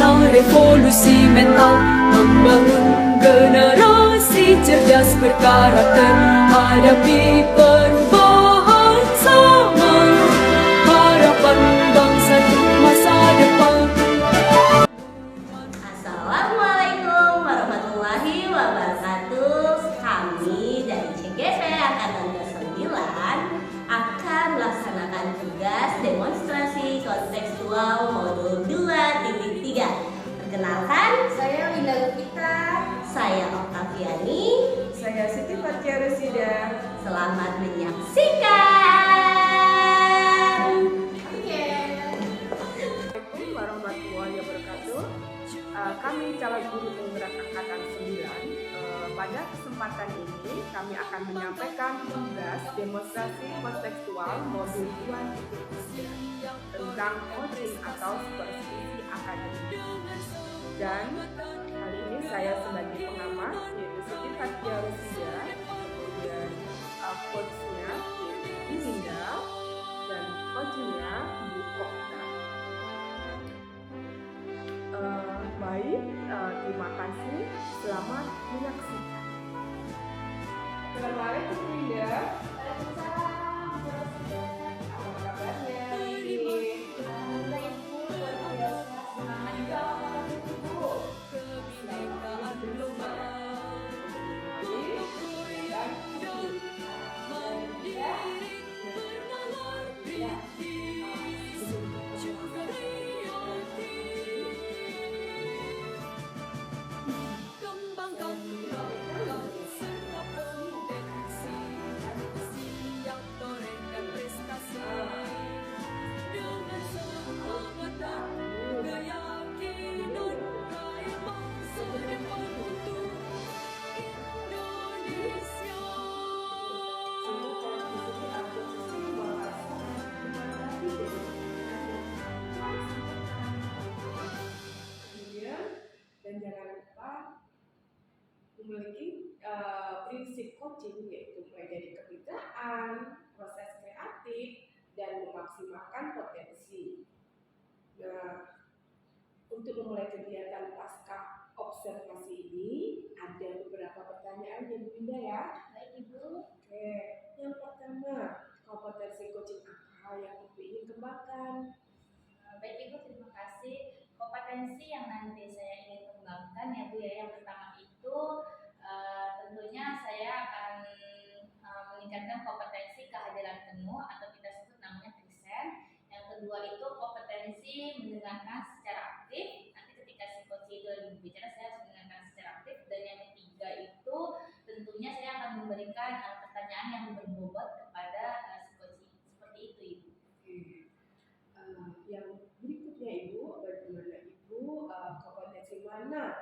Inilah revolusi mental, membangun generasi cerdas berkarakter, hadapi perubahan zaman, harapan bangsa untuk masa depan. Assalamualaikum warahmatullahi wabarakatuh. Kami dari CGP Angkatan 29 akan melaksanakan tugas demonstrasi kontekstual modul 2.3. Perkenalkan, saya Winda Lupita, saya Oktaviani, saya Siti Fathia Rosida. Selamat menyaksikan. Assalamualaikum warahmatullahi wabarakatuh. Kami calon guru penggerak angkatan 9. Pada kesempatan ini kami akan menyampaikan tugas demonstrasi kontekstual modul 2.3 tentang coaching atau supervisi akademik. Dan kali ini saya sebagai pengamat yaitu Siti Fathia Rosida, kemudian coachnya yaitu Winda dan coachnya Bu Okta. Baik, terima kasih. Selamat menyaksikan. Assalamualaikum Winda. Waalaikumsalam. Apa kabarnya hari ini? Alhamdulillah Ibu, luar biasa semangat juga Ibu. Selamat belum ya? Baik, dan jangan lupa memiliki prinsip coaching, yaitu mulai dari kemitraan, proses kreatif, dan memaksimalkan potensi. Nah, untuk memulai kegiatan pasca observasi ini ada beberapa pertanyaan yang Bunda ya. Baik Ibu. Oke, yang pertama, kompetensi coaching apa yang Ibu ingin kembangkan? Baik Ibu, terima kasih. Kompetensi yang nanti saya ingin kembangkan ya Bu ya, yang pertama itu tentunya saya akan meningkatkan kompetensi kehadiran penuh atau kita sebut namanya present. Yang kedua itu kompetensi mendengarkan secara aktif. Nanti ketika si coach itu lagi berbicara saya harus mendengarkan secara aktif. Dan yang ketiga itu tentunya saya akan memberikan pertanyaan yang berbobot kepada si coach. Seperti itu Ibu. Yang berikutnya Ibu, bagaimana Ibu kompetensi mana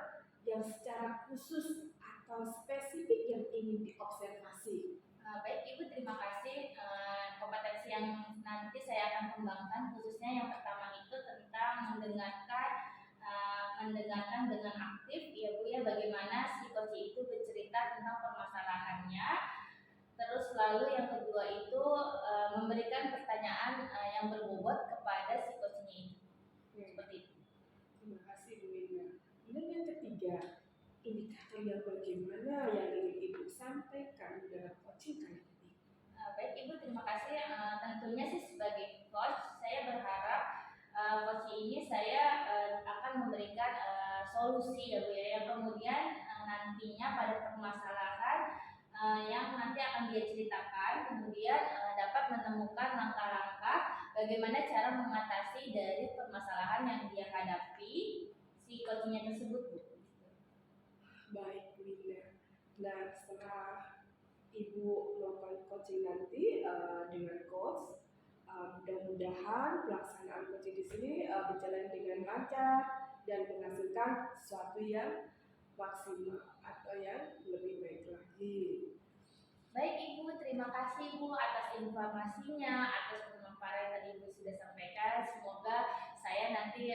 yang secara khusus atau spesifik yang ingin diobservasi? Baik Ibu, terima kasih. Kompetensi yang nanti saya akan kembangkan khususnya yang pertama itu tentang mendengarkan dengan aktif ya Bu ya, bagaimana si coach itu bercerita tentang permasalahannya. Terus lalu yang kedua itu memberikan pertanyaan yang berbobot kepada si coachnya itu. Seperti itu. Terima kasih Bu Winda. Dan yang ketiga, indikator yang bagaimana yang ingin Ibu sampaikan dalam coaching kali ini? Baik Ibu, terima kasih. Tentunya sih sebagai coach, saya berharap coach ini saya akan memberikan solusi ya Bu ya, yang kemudian nantinya pada permasalahan yang nanti akan dia ceritakan, kemudian dapat menemukan langkah-langkah bagaimana cara mengatasi dari permasalahan yang dia hadapi si coachnya tersebut Bu. Baik Bu Winda. Nah, setelah Ibu melakukan coaching nanti dengan coach, mudah-mudahan pelaksanaan coaching di sini berjalan dengan lancar dan menghasilkan sesuatu yang maksimal atau yang lebih baik lagi. Baik Ibu, terima kasih Bu atas informasinya, atas pemaparan yang tadi Ibu sudah sampaikan. Semoga saya nanti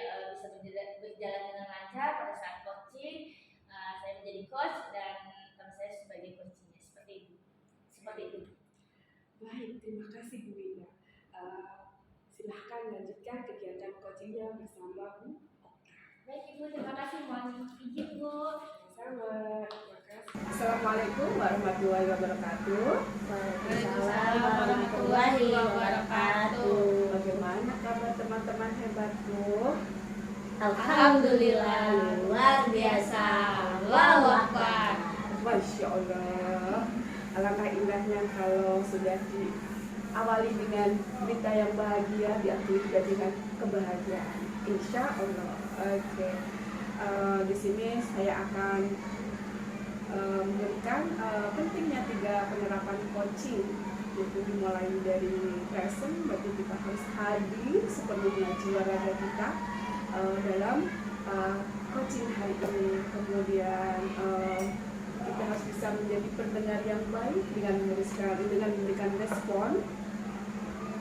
bisa berjalan dengan lancar pada saat coaching. Saya menjadi coach dan saya sebagai coachnya. Seperti itu. Baik, terima kasih Bu Winda. Silahkan lanjutkan kegiatan coachingnya bersama Bu Okta. Baik Ibu, Assalamualaikum warahmatullahi wabarakatuh. Waalaikumsalam warahmatullahi wabarakatuh. Bagaimana kabar teman-teman hebatku? Alhamdulillah luar biasa. Allahu Akbar. Masya Allah. Alangkah indahnya kalau sudah diawali dengan berita yang bahagia, diakhiri juga dengan kebahagiaan. Insya Allah. Oke. Di sini saya akan memberikan pentingnya 3 penerapan coaching, yaitu dimulai dari present, berarti kita harus hadir sepenuhnya jiwa raga kita dalam coaching hari ini. Kemudian kita harus bisa menjadi pendengar yang baik dengan memberikan respon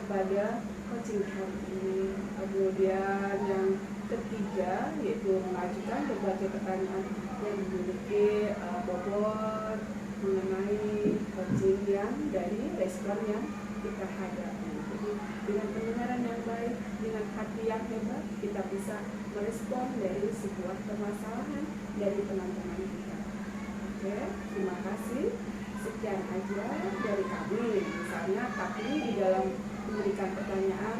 pada coaching hari ini. Kemudian yang ketiga yaitu mengajukan berbagai pertanyaan yang memiliki bobot mengenai coaching yang dari respon yang kita hadapi. Jadi dengan pendengaran yang baik, dengan hati yang hebat, kita bisa merespon dari sebuah permasalahan dari teman-teman kita. Oke, terima kasih. Sekian aja dari kami. Misalnya, tapi di dalam memberikan pertanyaan,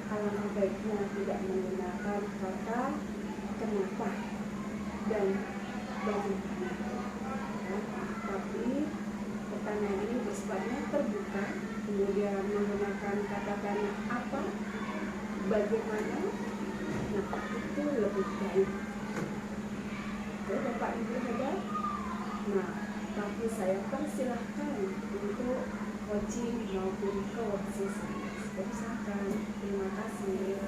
alangkah baiknya tidak menggunakan kata kenapa dan bagaimana. Tapi pertanyaan ini bersifatnya terbuka, kemudian menggunakan kata-kata apa, bagaimana, nah itu lebih baik. Oke, Bapak Ibu hebat. Nah, tapi saya persilahkan untuk coaching maupun co-workshop. Silakan. Terima kasih.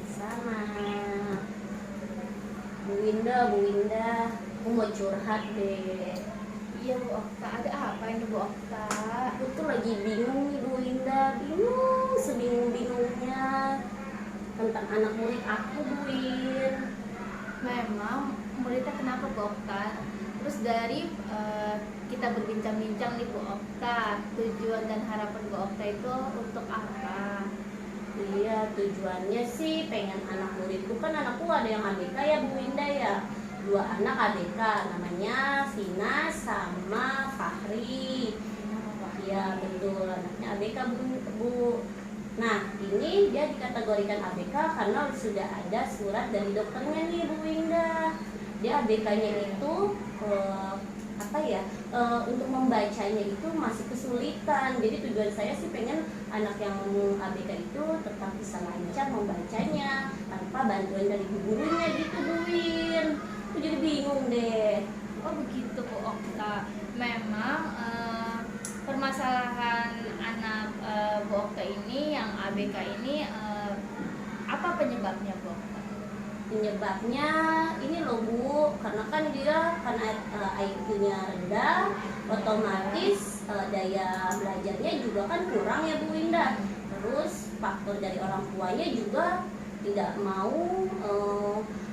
Sama Bu Winda, aku mau curhat deh. Iya Bu Okta, ada apa ini Bu Okta? Aku tuh lagi bingung nih Bu Winda, bingung sebingung-bingungnya tentang anak murid aku Bu Win. Memang muridnya kenapa Bu Okta? Terus dari kita berbincang-bincang nih Bu Okta, tujuan dan harapan Bu Okta itu untuk apa? Iya, tujuannya sih pengen anak muridku, kan anakku ada yang ABK ya Bu Winda ya. 2 anak ABK, namanya Sina sama Fahri. Iya betul, anaknya ABK Bu. Nah ini dia dikategorikan ABK karena sudah ada surat dari dokternya nih Bu Winda. Dia ABK-nya itu untuk membacanya itu masih kesulitan. Jadi tujuan saya sih pengen anak yang ABK itu tetap bisa lancar membacanya tanpa bantuan dari gurunya gitu Bu Win. Aku jadi bingung deh. Oh begitu Bu Okta. Memang permasalahan anak Bu Okta ini yang ABK ini apa penyebabnya Bu Okta? Penyebabnya ini loh Bu, karena kan dia IQ-nya rendah, otomatis daya belajarnya juga kan kurang ya Bu Winda. Terus faktor dari orang tuanya juga tidak mau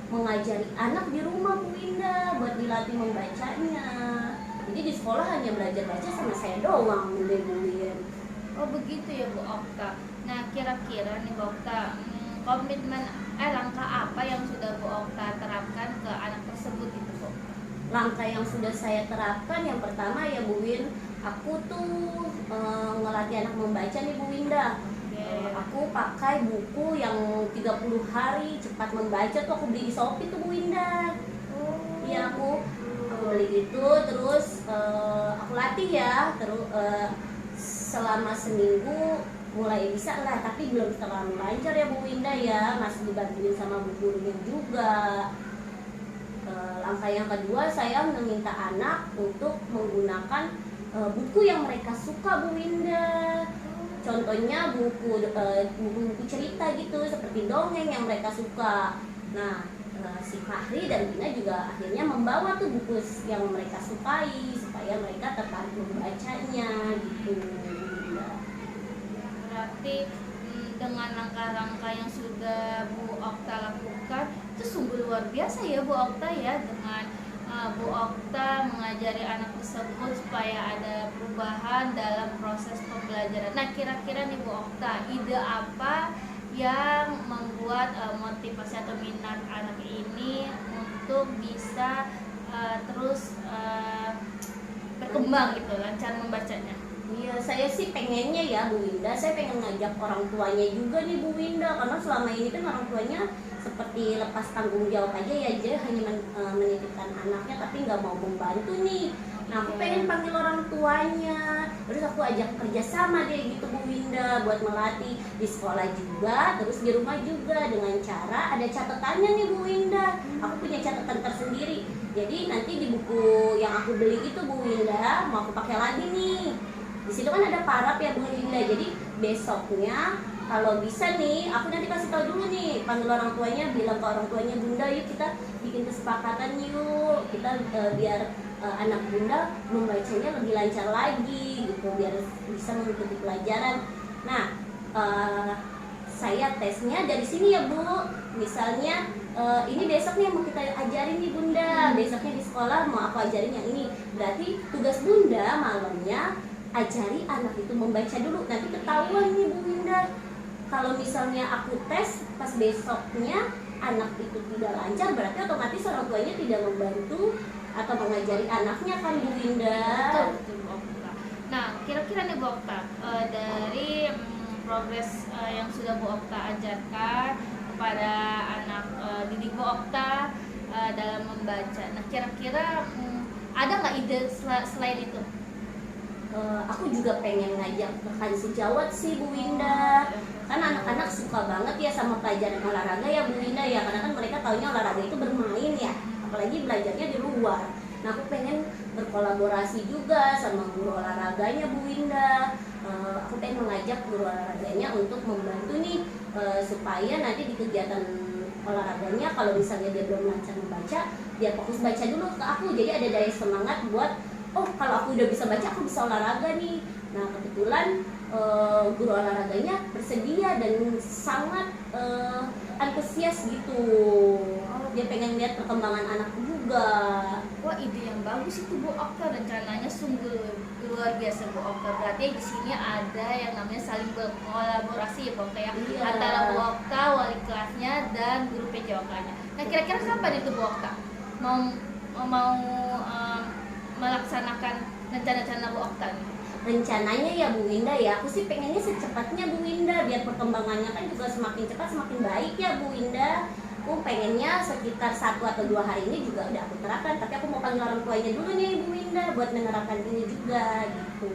mengajari anak di rumah Bu Winda buat dilatih membacanya. Jadi di sekolah hanya belajar baca sama saya doang Bu Win. Oh begitu ya Bu Okta. Nah kira-kira nih Bu Okta, komitmen langkah apa yang sudah Bu Okta terapkan ke anak tersebut itu Bu? Langkah yang sudah saya terapkan yang pertama ya Bu Win, aku tuh ngelatih anak membaca nih Bu Winda. Aku pakai buku yang 30 hari cepat membaca tuh, aku beli di Shopee tuh Bu Winda. Iya aku beli gitu, terus aku latih ya, terus selama seminggu mulai bisa lah, tapi belum terlalu lancar ya Bu Winda ya, masih dibantuin sama bu gurunya juga. Langkah yang kedua saya meminta anak untuk menggunakan buku yang mereka suka Bu Winda. Contohnya buku cerita gitu, seperti dongeng yang mereka suka. Nah si Fahri dan Dina juga akhirnya membawa tuh buku yang mereka sukai supaya mereka tertarik membacanya gitu. Berarti dengan langkah-langkah yang sudah Bu Okta lakukan itu sungguh luar biasa ya Bu Okta ya, dengan Bu Okta mengajari anak tersebut supaya ada perubahan dalam proses pembelajaran. Nah kira-kira nih Bu Okta, ide apa yang membuat motivasi atau minat anak ini untuk bisa terus berkembang gitu lancar membacanya? Iya, saya sih pengennya ya Bu Winda, saya pengen ngajak orang tuanya juga nih Bu Winda, karena selama ini kan orang tuanya seperti lepas tanggung jawab aja ya, dia hanya menitipkan anaknya tapi nggak mau membantu nih. Nah, aku pengen panggil orang tuanya, terus aku ajak kerjasama deh gitu Bu Winda, buat melatih di sekolah juga, terus di rumah juga, dengan cara ada catatannya nih Bu Winda. Aku punya catatan tersendiri, jadi nanti di buku yang aku beli itu Bu Winda mau aku pakai lagi nih. Di situ kan ada paraf ya Bu Winda, jadi besoknya kalau bisa nih, aku nanti kasih tahu dulu nih, panggil orang tuanya, bilang ke orang tuanya, Bunda yuk kita bikin kesepakatan yuk, kita biar anak Bunda membacanya lebih lancar lagi gitu, biar bisa mengikuti pelajaran. Nah, saya tesnya dari sini ya Bu, misalnya ini besok nih mau kita ajarin nih Bunda, besoknya di sekolah mau aku ajarin yang ini, berarti tugas Bunda malamnya ajari anak itu membaca dulu, nanti ketahuan nih Bu Winda. Kalau misalnya aku tes pas besoknya anak itu tidak lancar, berarti otomatis orang tuanya tidak membantu atau mengajari anaknya kan Bu Winda. Betul Bu Okta. Nah, kira-kira nih Bu Okta, dari progres yang sudah Bu Okta ajarkan kepada anak didik Bu Okta dalam membaca, nah kira-kira ada nggak ide selain itu? Aku juga pengen ngajak rekan sejawat sih Bu Winda, kan anak-anak suka banget ya sama pelajaran olahraga ya Bu Winda ya, karena kan mereka taunya olahraga itu bermain ya, apalagi belajarnya di luar. Nah, aku pengen berkolaborasi juga sama guru olahraganya Bu Winda. Aku pengen mengajak guru olahraganya untuk membantu nih supaya nanti di kegiatan olahraganya kalau misalnya dia belum lancar membaca, dia fokus baca dulu ke aku, jadi ada daya semangat buat oh kalau aku udah bisa baca aku bisa olahraga nih. Nah, kebetulan guru olahraganya bersedia dan sangat antusias gitu. Dia pengen lihat perkembangan anakku juga. Wah, ide yang bagus itu Bu Okta, rencananya sungguh luar biasa Bu Okta. Berarti di sini ada yang namanya saling berkolaborasi ya Bu Okta ya, Iya. antara Bu Okta, wali kelasnya dan guru PJOK-nya. Nah, kira-kira kapan itu Bu Okta mau melaksanakan rencana-rencana Bu Okta nih? Rencananya ya Bu Winda ya, aku sih pengennya secepatnya Bu Winda, biar perkembangannya kan juga semakin cepat semakin baik ya Bu Winda. Aku pengennya sekitar 1 atau 2 hari ini juga udah aku terapkan, tapi aku mau panggil orang tuanya dulu nih Bu Winda buat menerapkan ini juga gitu.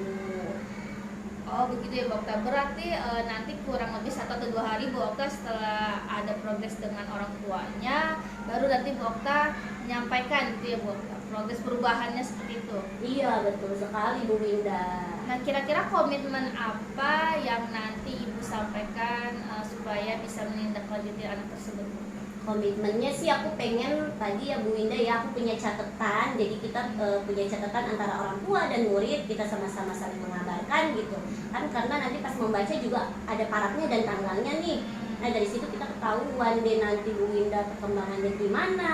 Oh begitu ya Bu Okta, berarti nanti kurang lebih 1 atau 2 hari Bu Okta setelah ada progres dengan orang tuanya, baru nanti Bu Okta menyampaikan gitu ya Bu Okta, progres perubahannya seperti itu. Iya betul sekali Bu Winda. Nah, kira-kira komitmen apa yang nanti Ibu sampaikan supaya bisa menindaklanjuti anak tersebut? Komitmennya sih aku pengen tadi ya Bu Winda ya, aku punya catatan, jadi kita punya catatan antara orang tua dan murid, kita sama-sama saling mengabarkan gitu kan, karena nanti pas membaca juga ada parafnya dan tanggalnya nih. Nah, dari situ kita ketahuan deh nanti Bu Winda perkembangannya gimana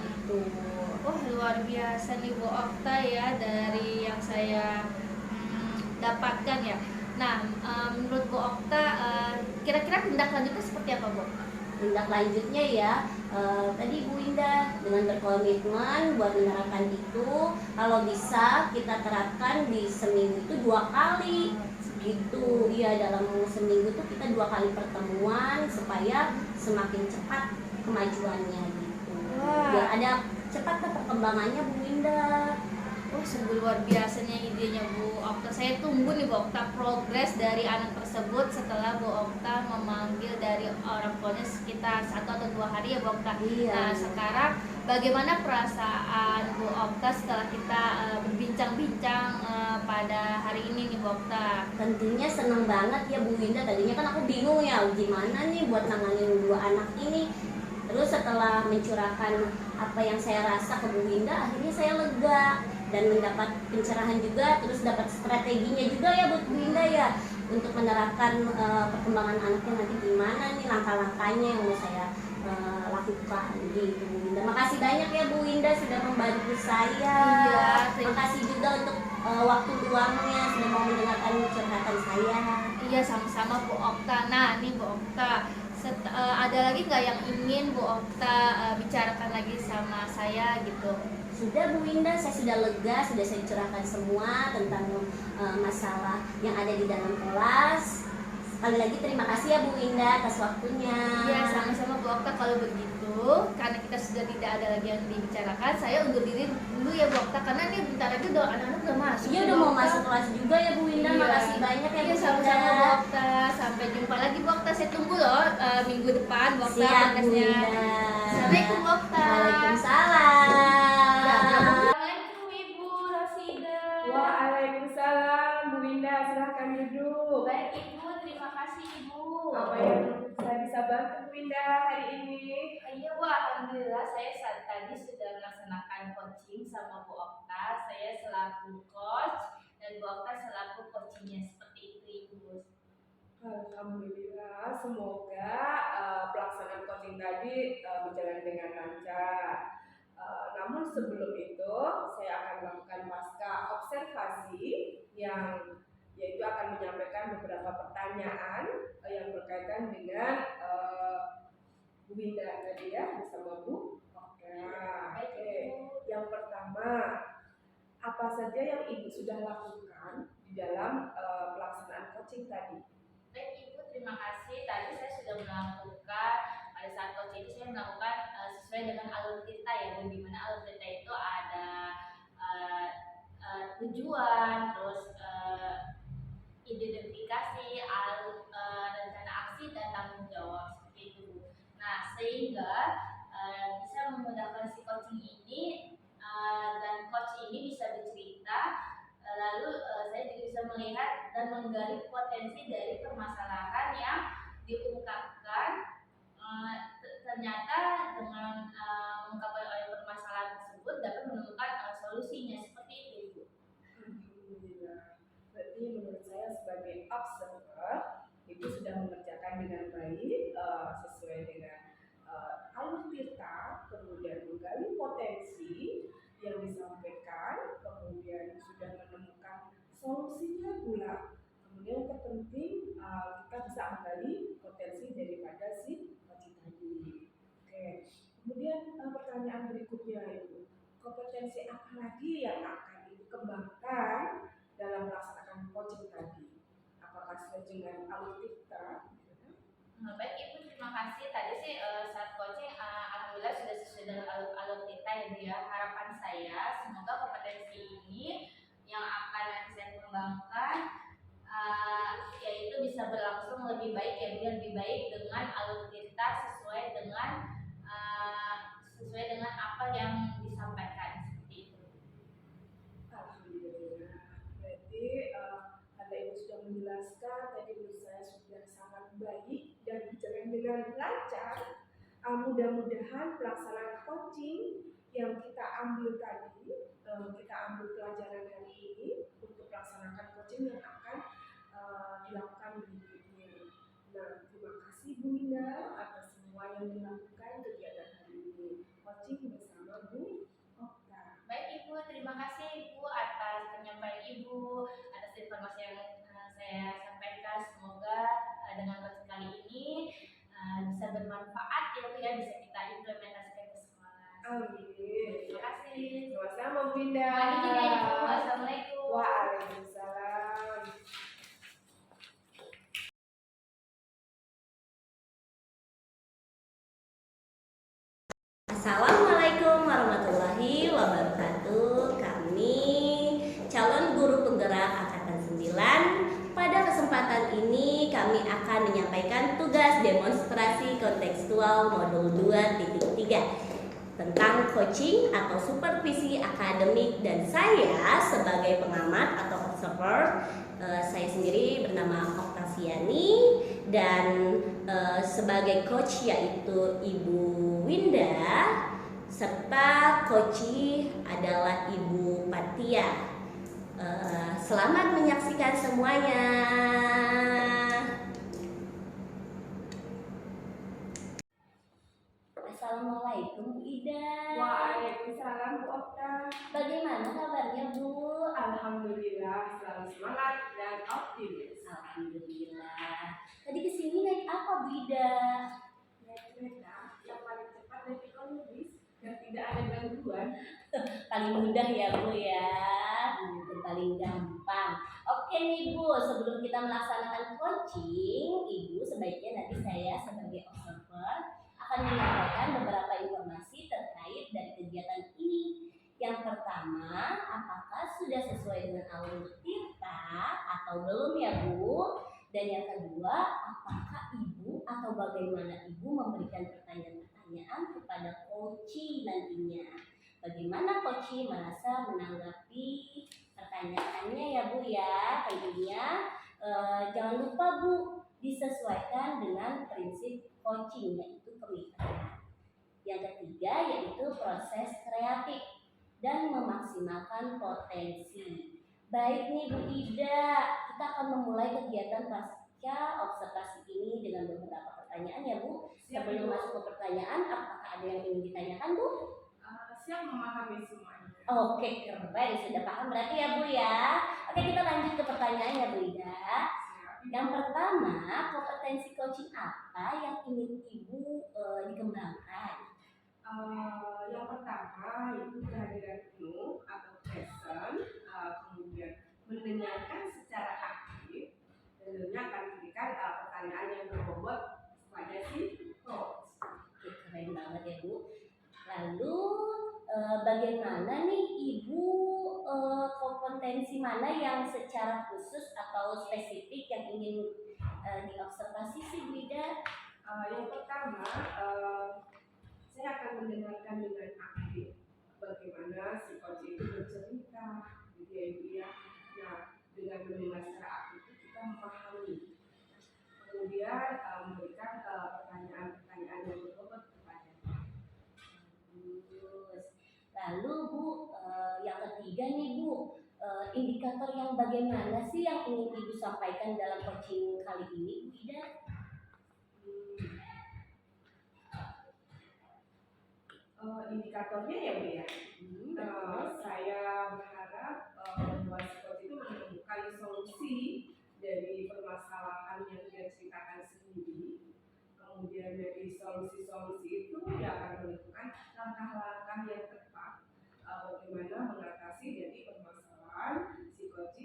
gitu. Wah, luar biasa nih Bu Okta ya, dari yang saya dapatkan ya. Nah, menurut Bu Okta, kira-kira tindak lanjutnya seperti apa Bu? Tindak lanjutnya ya, tadi Bu Winda dengan berkomitmen buat menerapkan itu, kalau bisa kita terapkan di seminggu itu 2 kali gitu. Iya, dalam seminggu itu kita 2 kali pertemuan supaya semakin cepat kemajuannya gitu. Wah. Biar ada cepat perkembangannya Bu Winda. Wah, sungguh luar biasanya idenya Bu Okta. Saya tunggu nih Bu Okta progres dari anak tersebut setelah Bu Okta memanggil dari orang tuanya sekitar 1 atau 2 hari ya Bu Okta. Iya. Nah, sekarang bagaimana perasaan Bu Okta setelah kita berbincang-bincang pada hari ini nih Bu Okta? Tentunya seneng banget ya Bu Winda. Tadinya kan aku bingung ya gimana nih buat nanganin 2 anak ini. Terus setelah mencurahkan apa yang saya rasa ke Bu Winda, akhirnya saya lega dan mendapat pencerahan juga, terus dapat strateginya juga ya buat Bu Winda ya untuk menerapkan perkembangan anaknya nanti gimana nih langkah-langkahnya yang mau saya lakukan gitu Bu Winda. Makasih banyak ya Bu Winda sudah membantu saya. Iya, Terima kasih juga untuk waktu luangnya sudah mau mendengarkan curhatan saya. Iya, sama-sama Bu Okta. Nah, nih Bu Okta, ada lagi nggak yang ingin Bu Okta bicarakan lagi sama saya gitu? Sudah Bu Winda, saya sudah lega, sudah saya curahkan semua tentang masalah yang ada di dalam kelas. Sekali lagi terima kasih ya Bu Winda atas waktunya. Iya, sama-sama Bu Okta. Kalau begitu, karena kita sudah tidak ada lagi yang dibicarakan, saya undur diri dulu ya Bu Okta, karena nih bentar lagi anak-anak udah masuk. Iya, udah mau masuk kelas juga ya Bu Winda. Iya. Makasih banyak ya Bu Iya, Winda. sama-sama Bu Okta. Sampai jumpa lagi Bu Okta. Saya tunggu loh minggu depan Bu Okta. Siap Bu podcastnya. Winda. Assalamualaikum Bu Okta. Waalaikumsalam. Assalamualaikum Ibu Rosida. Waalaikumsalam, Bu Winda, silahkan duduk. Baik Ibu, terima kasih Ibu. Apa yang saya bisa bantu Bu Winda hari ini? Iya Bu, alhamdulillah saya saat tadi sudah melaksanakan coaching sama Bu Okta. Saya selaku coach dan Bu Okta selaku coachingnya, seperti itu Ibu. Alhamdulillah, semoga pelaksanaan coaching tadi berjalan dengan lancar. Namun sebelum itu, saya akan melakukan pasca observasi yang yaitu akan menyampaikan beberapa pertanyaan yang berkaitan dengan Bu Winda tadi ya bersama Bu. Oke. Yang pertama, apa saja yang Ibu sudah lakukan di dalam pelaksanaan coaching tadi? Baik Ibu, terima kasih. Tadi saya sudah melakukan, pada saat coaching itu saya melakukan sesuai dengan alur cerita ya Bu, di mana alur cerita itu ada tujuan, terus identifikasi, rencana aksi dan tanggung jawab, seperti itu Bu. Nah, sehingga bisa memudahkan si coaching ini, dan coach ini bisa bercerita. Lalu saya juga bisa melihat dan menggali potensi dari permasalahan yang diungkapkan. Ternyata dengan mengungkapkan oleh permasalahan tersebut dapat menemukan solusinya, seperti itu Ibu. Alhamdulillah. Berarti menurut saya sebagai observer itu sudah mengerjakan dengan baik sesuai dengan alur cerita, kemudian menggali potensi yang disampaikan, kemudian sudah menemukan solusinya pula. Kemudian yang terpenting kita bisa menggali potensi daripada si coaching tadi. Oke. Kemudian pertanyaan berikutnya itu, kompetensi apa lagi yang akan dikembangkan dalam melaksanakan coaching tadi? Apakah sesuai dengan alur cerita? Baik Ibu, terima kasih. Tadi sih saat coaching alhamdulillah sudah sesuai dengan alur cerita ya Bu ya. Harapan saya semoga kompetensi ini yang akan nanti saya kembangkan yaitu bisa berlangsung lebih baik ya Bu, lebih baik dengan alur cerita sesuai dengan apa yang disampaikan, seperti itu. Alhamdulillah. Berarti karena Ibu sudah menjelaskan tadi menurut saya sudah sangat baik dan berjalan dengan lancar. Mudah-mudahan pelaksanaan coaching yang kita ambil tadi, kita ambil pelajaran hari ini untuk melaksanakan coaching yang akan dilakukan berikutnya. Nah, terima kasih Bu Winda atas semua yang dilakukan kegiatan hari ini. Coaching bersama Bu Okta. Baik Ibu, terima kasih Ibu atas penyampaian Ibu, atas informasi yang saya sampaikan. Semoga dengan coaching kali ini bisa bermanfaat ya Bu ya, bisa kita implementasikan ke sekolah. Amin. Terima kasih. Sama-sama Bu Winda. Lagi juga Ibu. Wassalamualaikum. Waalaikumsalam. Assalamualaikum warahmatullahi wabarakatuh. Kami calon guru penggerak angkatan 9. Pada kesempatan ini kami akan menyampaikan tugas demonstrasi kontekstual modul 2.3 tentang coaching atau supervisi akademik, dan saya sebagai pengamat atau observer, saya sendiri bernama Oktaviani, dan sebagai coach yaitu Ibu Winda, serta coachi adalah Ibu Patia. Selamat menyaksikan semuanya. Assalamualaikum Bu Ida. Waalaikumsalam Bu Okta. Bagaimana kabarnya Bu? Alhamdulillah selalu semangat dan optimis. Alhamdulillah. Tadi kesini naik apa Bu Ida? Naik kereta yang paling cepat dan ekonomis dan tidak ada gangguan. Paling mudah ya Bu ya, itu paling gampang. Oke nih Bu, sebelum kita melaksanakan coaching, Ibu sebaiknya nanti saya sebagai observer akan menyampaikan beberapa informasi terkait dari kegiatan ini. Yang pertama, apakah sudah sesuai dengan alur Tirta atau belum ya Bu? Dan yang kedua, apakah Ibu atau bagaimana Ibu memberikan pertanyaan-pertanyaan kepada coaching nantinya? Bagaimana coaching merasa menanggapi pertanyaannya ya Bu ya? Tentunya jangan lupa Bu, disesuaikan dengan prinsip coaching yaitu kemitraan. Yang ketiga yaitu proses kreatif dan memaksimalkan potensi. Baik nih Bu Ida, kita akan memulai kegiatan pasca observasi ini dengan beberapa pertanyaan ya Bu. Sebelum masuk ke pertanyaan, apakah ada yang ingin ditanyakan Bu? Siap memahami semuanya. Oke, keren, sudah paham berarti ya Bu ya. Oke, kita lanjut ke pertanyaan ya Bu Ida. Yang pertama, kompetensi coaching apa yang ingin Ibu dikembangkan? Yang pertama itu kehadiran penuh atau present, kemudian mendengarkan secara aktif, tentunya akan memberikan pertanyaan yang berbobot kepada si coach. Keren banget ya Bu. Lalu bagaimana nih Ibu, kompetensi mana yang secara khusus atau spesifik yang ingin diobservasi sih Bu Ida? Yang pertama, saya akan mendengarkan dengan aktif bagaimana si coach itu bercerita, gitu ya Ibu ya. Nah, dengan mendengar secara aktif itu kita memahami, kemudian memberikan pertanyaan-pertanyaan yang berbobot kepadanya. Lalu Bu, yang ketiga nih Bu, indikator yang bagaimana sih yang ingin Ibu sampaikan dalam coaching kali ini Bu Ida? Indikatornya ya Bu ya. Saya berharap bahwa si coach itu menemukan solusi dari permasalahan yang dia ceritakan sendiri. Kemudian dari solusi-solusi itu dia akan menentukan langkah-langkah yang tepat bagaimana mengatasi dari permasalahan si coach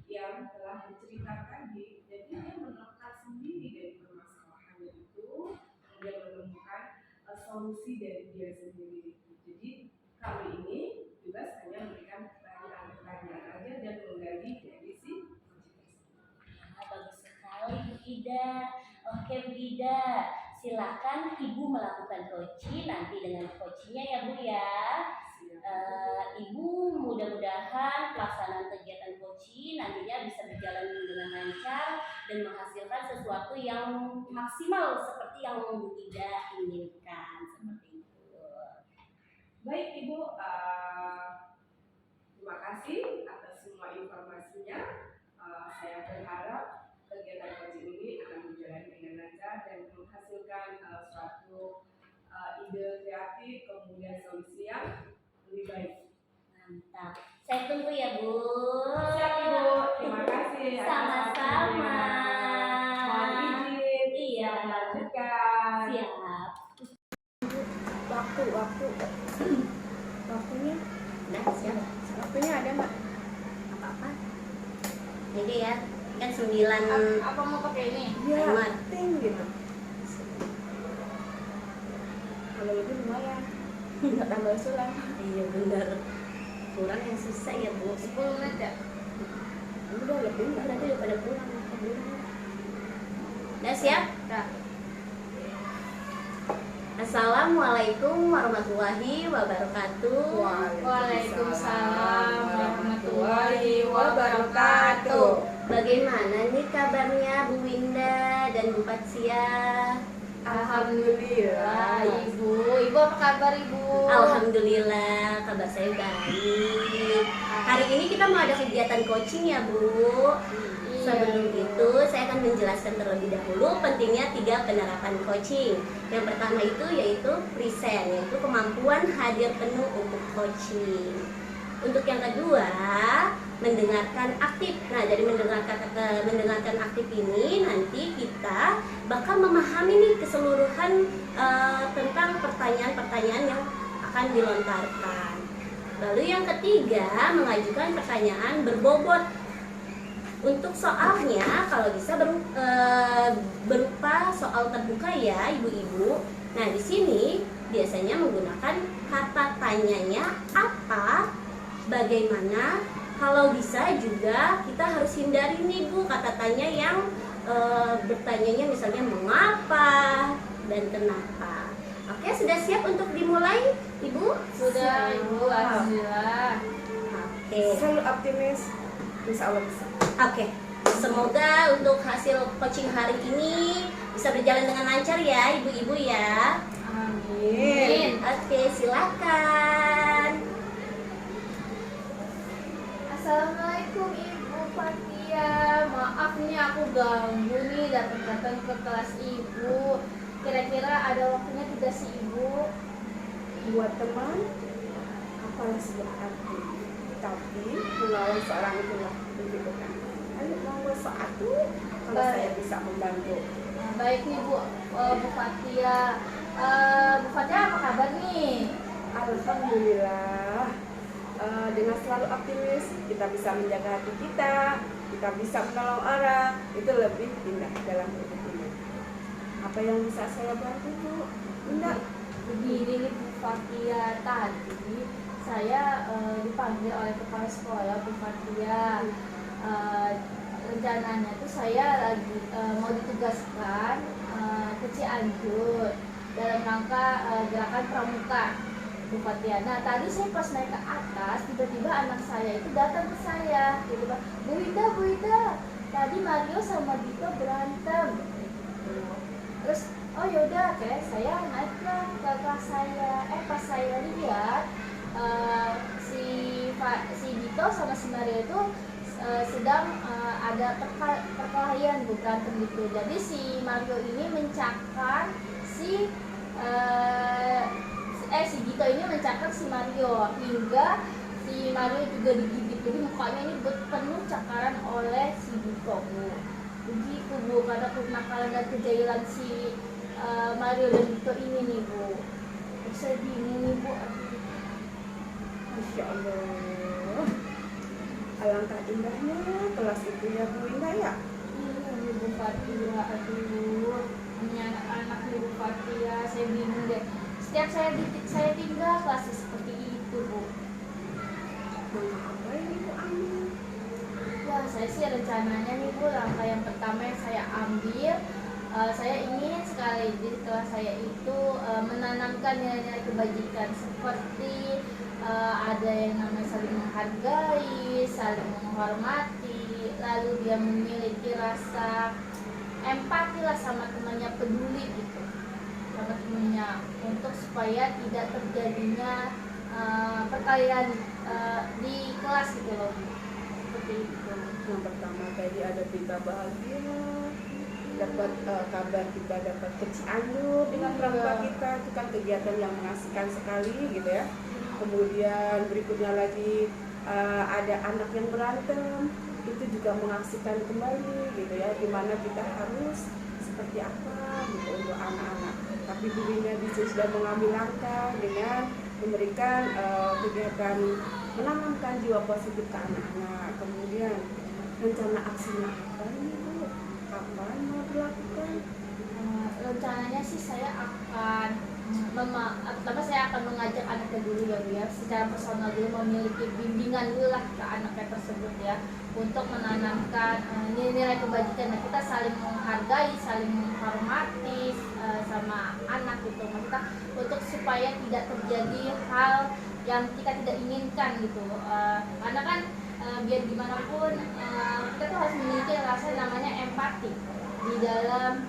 yang telah diceritakan tadi. Jadi dia menemukan sendiri dari permasalahan itu, kemudian menemukan solusi dari dia sendiri. Jadi kali ini juga saya memberikan pertanyaan-pertanyaan aja dan menggali dari si coach. Bagus sekali Bu Ida. Oke Bu Ida, silakan Ibu melakukan coaching nanti dengan coachingnya ya Bu ya. Ibu mudah-mudahan pelaksanaan kegiatan coaching nantinya bisa berjalan dengan lancar dan menghasilkan sesuatu yang maksimal seperti yang Bu Ida inginkan, seperti itu. Baik Ibu, terima kasih atas semua informasinya. Saya berharap kegiatan coaching ini akan berjalan dengan lancar dan menghasilkan suatu ide kreatif, kemudian solusi yang lebih baik. Mantap. Saya tunggu ya Bu. Siap Ibu, terima kasih. Sama-sama. Mohon izin. Iya. Lanjutkan. Siap. Waktunya. Nah, siap. Waktunya ada Mbak? Apa-apa. Ini ya, kan 9. Apa mau pakai ini? Iya, ting gitu. Kalau lebih lumayan. Nggak tambah sulam. Iya benar. Kurang yang susah ya Bu. 10 menit ya? Udah lebih nggak? Nanti udah pada pulang. Udah siap? Udah. Assalamualaikum warahmatullahi wabarakatuh. Waalaikumsalam warahmatullahi wabarakatuh. Bagaimana nih kabarnya Bu Winda dan Bu Patsia? Alhamdulillah Ibu. Ibu apa kabar Ibu? Alhamdulillah, kabar saya baik. Hari ini kita mau ada kegiatan coaching ya Bu. Sebelum itu saya akan menjelaskan terlebih dahulu pentingnya 3 penerapan coaching. Yang pertama itu yaitu present, yaitu kemampuan hadir penuh untuk coaching. Untuk yang kedua, mendengarkan aktif. Nah, dari mendengarkan aktif ini nanti kita bakal memahami nih keseluruhan tentang pertanyaan-pertanyaan yang akan dilontarkan. Lalu yang ketiga, mengajukan pertanyaan berbobot. Untuk soalnya kalau bisa berupa soal terbuka ya ibu-ibu. Nah di sini biasanya menggunakan kata tanyanya apa, bagaimana. Kalau bisa juga kita harus hindari nih Bu kata tanya yang bertanyanya misalnya mengapa dan kenapa. Oke, sudah siap untuk dimulai Ibu? Sudah Ibu, alhamdulillah. Oke. Selalu optimis, insya Allah bisa. Oke, semoga untuk hasil coaching hari ini bisa berjalan dengan lancar ya ibu-ibu ya. Amin. Oke, silakan. Assalamualaikum Ibu Fatia. Maaf nih aku ganggu nih datang ke kelas Ibu. Kira-kira ada waktunya tidak sih Ibu? Buat teman, apalah sebuah arti. Tapi melawan seorang itulah begitu kan. Ayo monggo satu kalau Baik. saya bisa membantu. Baik nih Bu Fatia. Bu Fatia apa kabar nih? Alhamdulillah. Dengan selalu optimis kita bisa menjaga hati kita bisa menolong orang, itu lebih indah dalam hidup ini. Apa yang bisa saya bantu Bu? Indah. Begini nih Bu Fatia, tadi saya dipanggil oleh kepala sekolah Bu Fatia. Rencananya tuh saya lagi mau ditugaskan ke Cianjur dalam rangka gerakan pramuka Bu Fatia. Nah tadi saya pas naik ke atas, tiba-tiba anak saya itu datang ke saya, tiba-tiba Bu Ida, tadi Mario sama Dito berantem. Terus oh yaudah, oke, saya naik ke kelas saya. Pas saya lihat si Dito sama si Mario itu sedang ada perkelahian, bukan begitu. Jadi si Mario ini mencakar si Dito ini mencakar si Mario hingga si Mario juga digigit. Jadi mukanya ini penuh cakaran oleh si Dito Bu. Begitu Bu, karena kenakalan dan kejailan si Mario dan Dito ini nih Bu. Saya bingung nih Bu. Masya Allah. Alangkah indahnya kelas itu ya Bu Indah ya. Iya nih Bu Fatia, aduh. Ini anak-anak nih Bu Fatia, saya bingung deh. Setiap saya tinggal kelasnya seperti itu Bu. Apa ini Bu ambil? Ya saya sih rencananya nih Bu, langkah yang pertama yang saya ambil, saya ingin sekali di kelas saya itu menanamkan nilai-nilai kebajikan seperti ada yang namanya saling menghargai, saling menghormati, lalu dia memiliki rasa empati lah sama temannya, peduli gitu sama temannya, untuk supaya tidak terjadinya perkelahian di kelas gitu loh Bu. Seperti itu. Yang pertama tadi ada berita bahagia, dapat kabar kita dapat ke Cianjur dengan pramuka kita, itu kan kegiatan yang mengasihkan sekali gitu ya. Kemudian berikutnya lagi ada anak yang berantem, itu juga mengasihkan kembali gitu ya, dimana kita harus seperti apa gitu untuk anak-anak. Tapi dirinya bisa sudah mengambil langkah dengan memberikan kegiatan menanamkan jiwa positif ke anak-anak. Kemudian rencana aksinya apa nih Bu? Kapan mau dilakukan? Rencananya sih saya akan pertama saya akan mengajak anaknya dulu ya Bu ya, secara personal dulu, memiliki bimbingan dulu lah ke anaknya tersebut ya, untuk menanamkan nilai-nilai kebajikan. Nah, kita saling menghargai, saling menghormati sama anak gitu, maksudnya untuk supaya tidak terjadi hal yang kita tidak inginkan gitu. Karena kan biar gimana pun kita tuh harus memiliki rasa namanya empati di dalam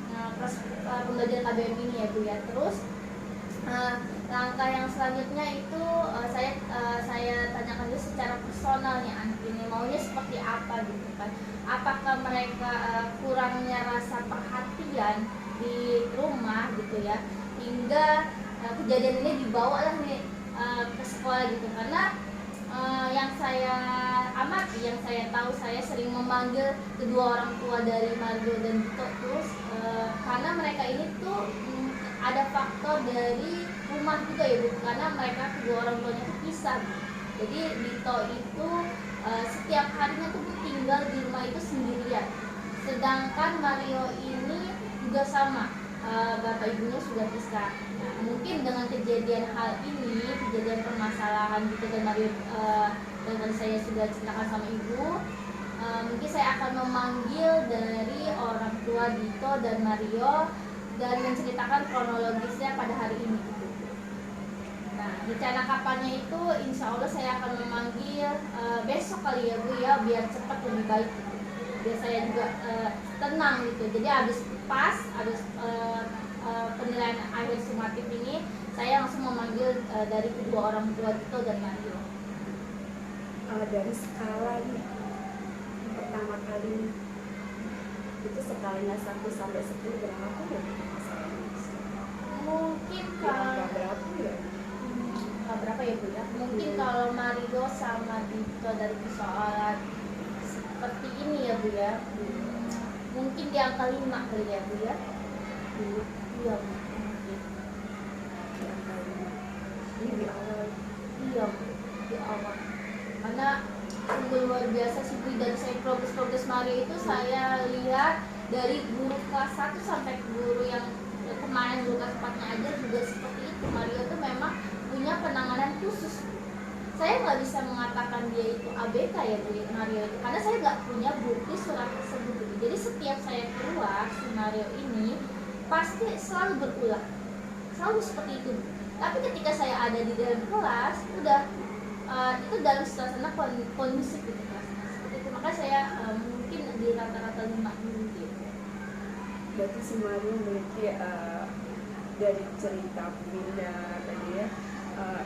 pembelajaran KBM ini ya Bu ya. Terus langkah yang selanjutnya itu saya tanyakan dulu secara personal nih, anak ini maunya seperti apa gitu kan. Apakah mereka kurangnya rasa perhatian di rumah gitu ya, hingga kejadian ini dibawa lah nih ke sekolah gitu. Karena yang saya amati, yang saya tahu, saya sering memanggil kedua orang tua dari Mario dan Dito terus karena mereka ini tuh ada faktor dari rumah juga ya Bu, karena mereka kedua orang tuanya itu pisah. Jadi Dito itu setiap harinya tuh tinggal di rumah itu sendirian. Sedangkan Mario ini juga sama, bapak ibunya sudah pisah. Nah, mungkin dengan kejadian hal ini, kejadian permasalahan gitu dan Mario dan saya sudah ceritakan sama ibu, mungkin saya akan memanggil dari orang tua Dito dan Mario dan menceritakan kronologisnya pada hari ini. Nah, rencana kapannya itu insya Allah saya akan memanggil besok kali ya Bu ya, biar cepat lebih baik. Biar saya juga tenang gitu. Jadi habis penilaian akhir sumatif ini, saya langsung memanggil dari kedua orang tua Dito dan Mario. Dari skala nih, pertama kali itu skalanya 1 sampai 10 berapa ya? Mungkin kalau berapa ya? berapa ya Bu ya? Mungkin kalau Mario sama Dito dari persoalan seperti ini ya Bu ya, mungkin di angka 5 kali ya Bu ya. Iya Bu. Ini di awal. Iya Bu, di awal. Karena sungguh luar biasa sih Bu, dari saya progres Mario itu saya lihat dari guru kelas 1 sampai guru yang kemarin guru kelas 4-nya aja juga seperti itu. Mario itu memang punya penanganan khusus. Saya nggak bisa mengatakan dia itu ABK ya Bu Mario itu, karena saya nggak punya bukti surat tersebut. Jadi setiap saya keluar si Mario ini pasti selalu berulang, selalu seperti itu. Tapi ketika saya ada di dalam kelas, udah itu dalam suasana kondusif gitu kelasnya seperti itu. Maka saya mungkin di rata-rata 5 gitu. Berarti si Mario memiliki dari cerita Winda tadi ya,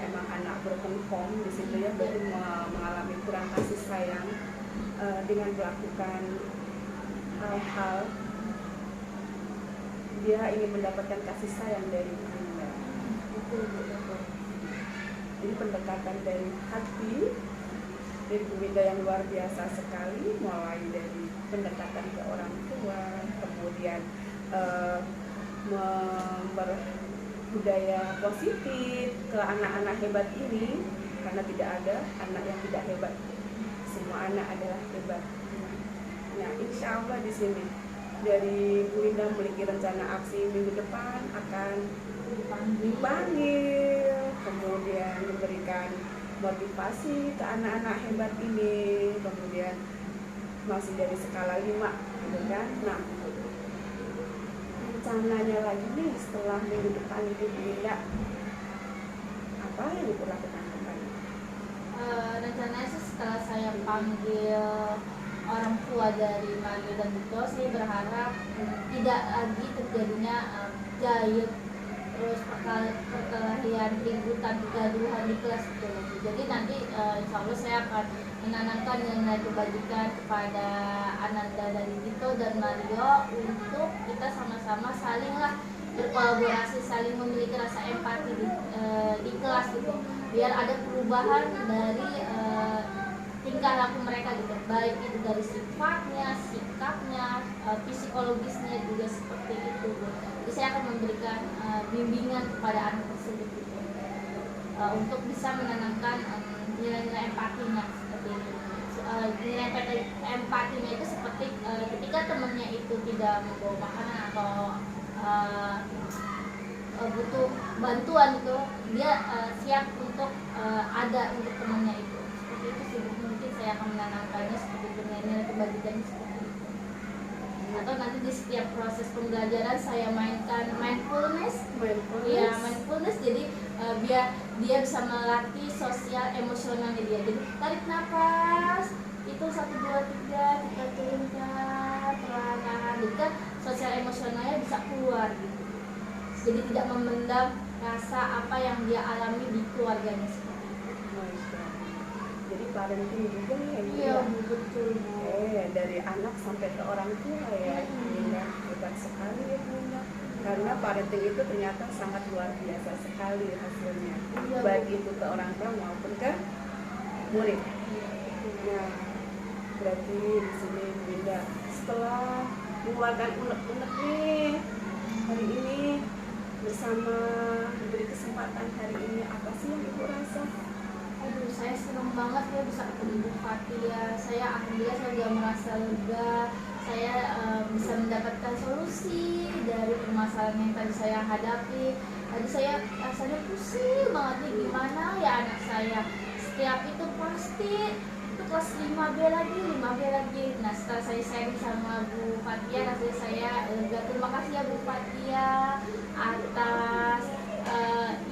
emang anak broken home di situ ya, berarti mengalami kurang kasih sayang dengan melakukan hal-hal dia ingin mendapatkan kasih sayang dari Winda. Jadi pendekatan dari hati dari Bu Winda yang luar biasa sekali, mulai dari pendekatan ke orang tua, kemudian budaya positif ke anak-anak hebat ini, karena tidak ada anak yang tidak hebat, semua anak adalah hebat. Nah, insya Allah di sini dari Bu Winda memiliki rencana aksi minggu depan akan dipanggil, kemudian memberikan motivasi ke anak-anak hebat ini, kemudian masih dari skala 5 gitu kan. Nah, rencananya lagi nih setelah minggu depan itu Bu Winda, apa yang Ibu lakukan kembali? Rencananya sih setelah saya panggil orang tua dari Mario dan Dito, saya berharap tidak lagi terjadinya jahit, terus perkelahian, keributan, kegaduhan di kelas gitu. Jadi nanti insya Allah saya akan menanamkan nilai kebajikan kepada Ananda dari Dito dan Mario untuk kita sama-sama salinglah berkolaborasi, saling memiliki rasa empati di kelas gitu, biar ada perubahan dari tingkah laku mereka gitu, baik itu dari sifatnya, sikapnya, psikologisnya juga seperti itu. Jadi saya akan memberikan bimbingan kepada anak tersebut gitu, untuk bisa menanamkan nilai-nilai empatinya seperti itu. Nilai empatinya itu seperti ketika temannya itu tidak membawa makanan atau butuh bantuan itu, dia siap untuk ada untuk temannya itu. Seperti itu sih, mungkin saya akan menanamkannya seperti itu, nilai kebajikan seperti itu. Atau nanti di setiap proses pembelajaran saya mainkan mindfulness. Ya, mindfulness, jadi biar dia bisa melatih sosial emosionalnya dia. Jadi tarik nafas, itu 1, 2, 3 kita turunkan perlahan-lahan, jadi kan sosial emosionalnya bisa keluar gitu. Jadi tidak memendam rasa apa yang dia alami di keluarganya seperti itu. Jadi parenting juga ya? Iya, betul. Dari anak sampai ke orang tua ya, hebat sekali ya Bunda. Karena parenting itu ternyata sangat luar biasa sekali hasilnya, baik itu ke orang tua maupun ke murid. Nah, berarti di sini Bunda setelah mengeluarkan unek-unek nih hari ini bersama, diberi kesempatan hari ini, apa sih yang Ibu rasa Aduh, saya senang banget ya bisa ketemu Bu Fatia. Saya alhamdulillah saya udah merasa lega. Saya bisa mendapatkan solusi dari permasalahan yang tadi saya hadapi. Tadi saya rasanya pusing banget nih gimana ya anak saya. Setiap itu pasti itu kelas 5B lagi, 5B lagi. Nah, setelah saya sharing sama Bu Fatia, rasanya saya lega. Terima kasih ya Bu Fatia atas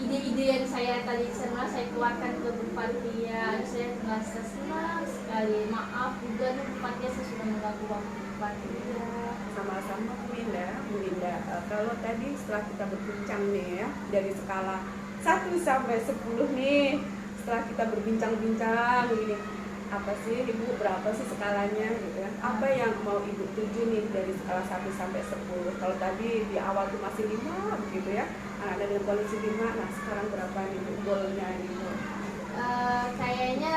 ide-ide yang saya tadi saya keluarkan ke Bu Fatia. Saya merasa senang sekali. Maaf juga nih Bu Fatia, saya sudah mengganggu waktu Bu Fatia. Sama-sama Bu Winda. Kalau tadi setelah kita berbincang nih ya, dari skala 1 sampai 10 nih, setelah kita berbincang-bincang begini, apa sih Ibu, berapa sih skalanya gitu ya? Apa yang mau Ibu tuju nih dari skala 1 sampai 10? Kalau tadi di awal tuh masih 5 begitu ya, ada dengan kondisi 5, nah sekarang berapa nih Bu goalnya Ibu? Kayaknya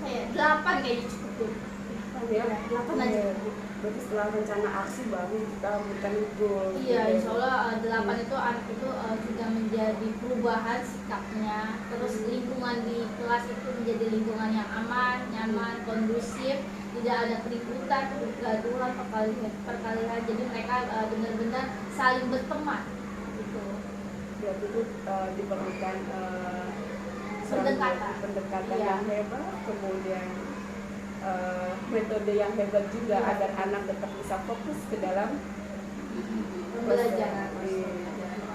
kayak 8 kayaknya cukup tuh. Ya, 8 aja. Berarti setelah rencana aksi baru kita memberikan goal. Iya, insya Allah 8 itu anak itu sudah menjadi perubahan sikapnya. Terus lingkungan di kelas itu menjadi lingkungan yang aman, nyaman, kondusif, tidak ada keributan, kegaduhan, perkalian. Jadi mereka benar-benar saling berteman. Gitu. Berarti itu diperlukan pendekatan Iya. yang hebat, kemudian metode yang hebat juga Iya. agar anak tetap bisa fokus ke dalam Pembelajaran.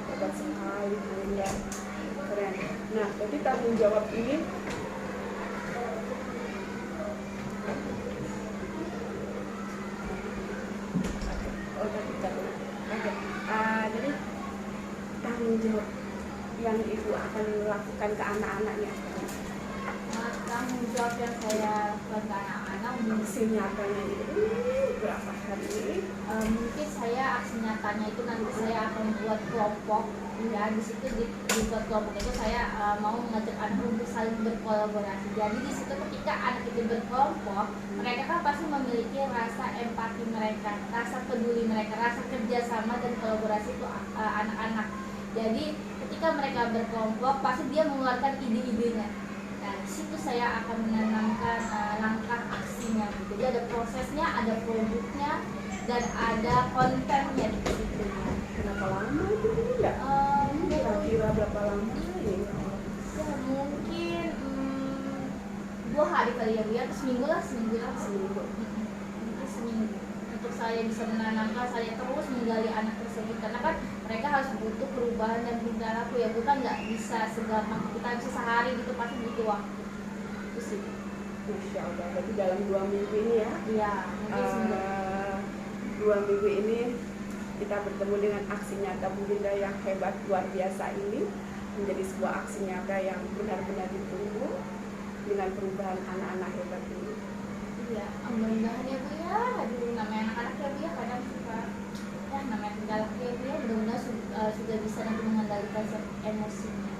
Hebat sekali Bu Winda, keren. Nah, jadi tanggung jawab ini jadi tanggung jawab yang Ibu akan lakukan ke anak-anaknya Tanggung jawab yang saya lakukan ke anak-anak aksi nyatanya itu berapa hari ini? Mungkin saya aksi nyatanya itu nanti saya akan buat kelompok ya. Di situ dibuat kelompok itu saya mau mengajak anak untuk saling berkolaborasi. Jadi di situ ketika anak itu berkelompok, mereka kan pasti memiliki rasa empati mereka, rasa peduli mereka, rasa kerjasama dan kolaborasi itu anak-anak. Jadi ketika mereka berkelompok pasti dia mengeluarkan ide-idenya. Nah, di situ saya akan menanamkan langkah aksinya. Jadi ada prosesnya, ada produknya, dan ada kontennya di situ. Berapa lama itu ya? Kira-kira berapa lama ini? Ya mungkin 2 hari kali ya Bu ya, atau seminggu lah. Mungkin seminggu. Untuk saya bisa menanamkan, saya terus menggali anak tersebut karena kan mereka harus butuh perubahan dan perilaku ya, bukan nggak bisa segampang kita bisa sehari gitu, pasti butuh waktu. Itu sih. Masya Allah, berarti dalam 2 minggu ini ya? Iya, mungkin seminggu. 2 minggu ini kita bertemu dengan aksi nyata Bu Winda yang hebat luar biasa ini, menjadi sebuah aksi nyata yang benar-benar ditunggu dengan perubahan anak-anak hebat ini. Iya, mudah-mudahan ya Bu ya. Aduh, namanya anak-anak ya Bu ya, kadang suka ya namanya galak ya Bu ya. Mudah-mudahan sudah bisa nanti mengendalikan emosinya.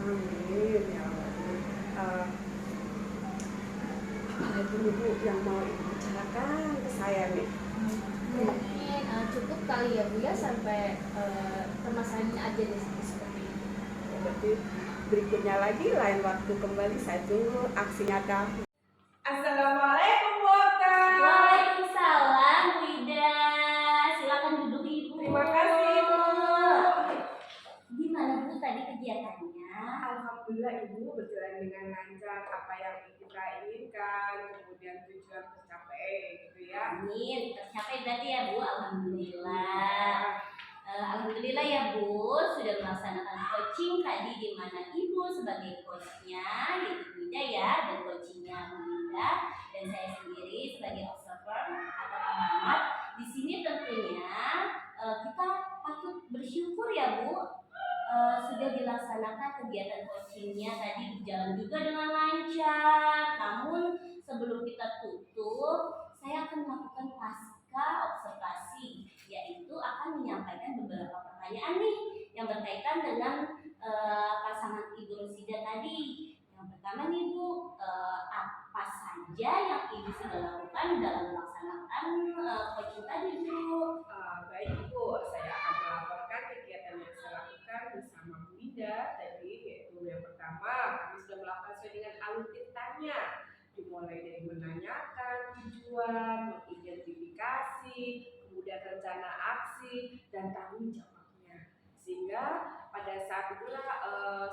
Amin ya Allah. Apa itu Bu yang mau Ibu bicarakan ke saya nih? Mungkin cukup kali ya Bu ya, sampai permasalahan ini aja deh seperti ini. Ya, berarti berikutnya lagi lain waktu kembali saya tunggu aksi nyata. Assalamualaikum Bu Oka. Waalaikumsalam, Wida. Silakan duduk Ibu. Terima kasih Ibu. Gimana Bu tadi kegiatannya? Alhamdulillah Ibu berjalan dengan lancar, apa yang kita inginkan, kemudian tujuan tercapai gitu ya. Amin, tercapai berarti ya Bu. Alhamdulillah. Alhamdulillah ya Bu, sudah melaksanakan coaching tadi di mana Ibu sebagai coachnya yaitu Wida ya, dan coachingnya Bu Winda, dan saya sendiri sebagai observer atau pengamat. Di sini tentunya kita patut bersyukur ya Bu, sudah dilaksanakan kegiatan coachingnya tadi berjalan juga dengan lancar. Namun sebelum kita tutup, saya akan melakukan pasca observasi, yaitu akan menyampaikan beberapa pertanyaan nih yang berkaitan dengan pasangan Ibu Rosida tadi. Yang pertama nih Bu, apa saja yang Ibu sudah lakukan dalam melaksanakan coaching tadi Bu? Baik Ibu, saya akan melaporkan kegiatan yang saya lakukan bersama Bu Winda tadi, yaitu yang pertama planifikasi, kemudian rencana aksi, dan tanggung jawabnya. Sehingga pada saat itulah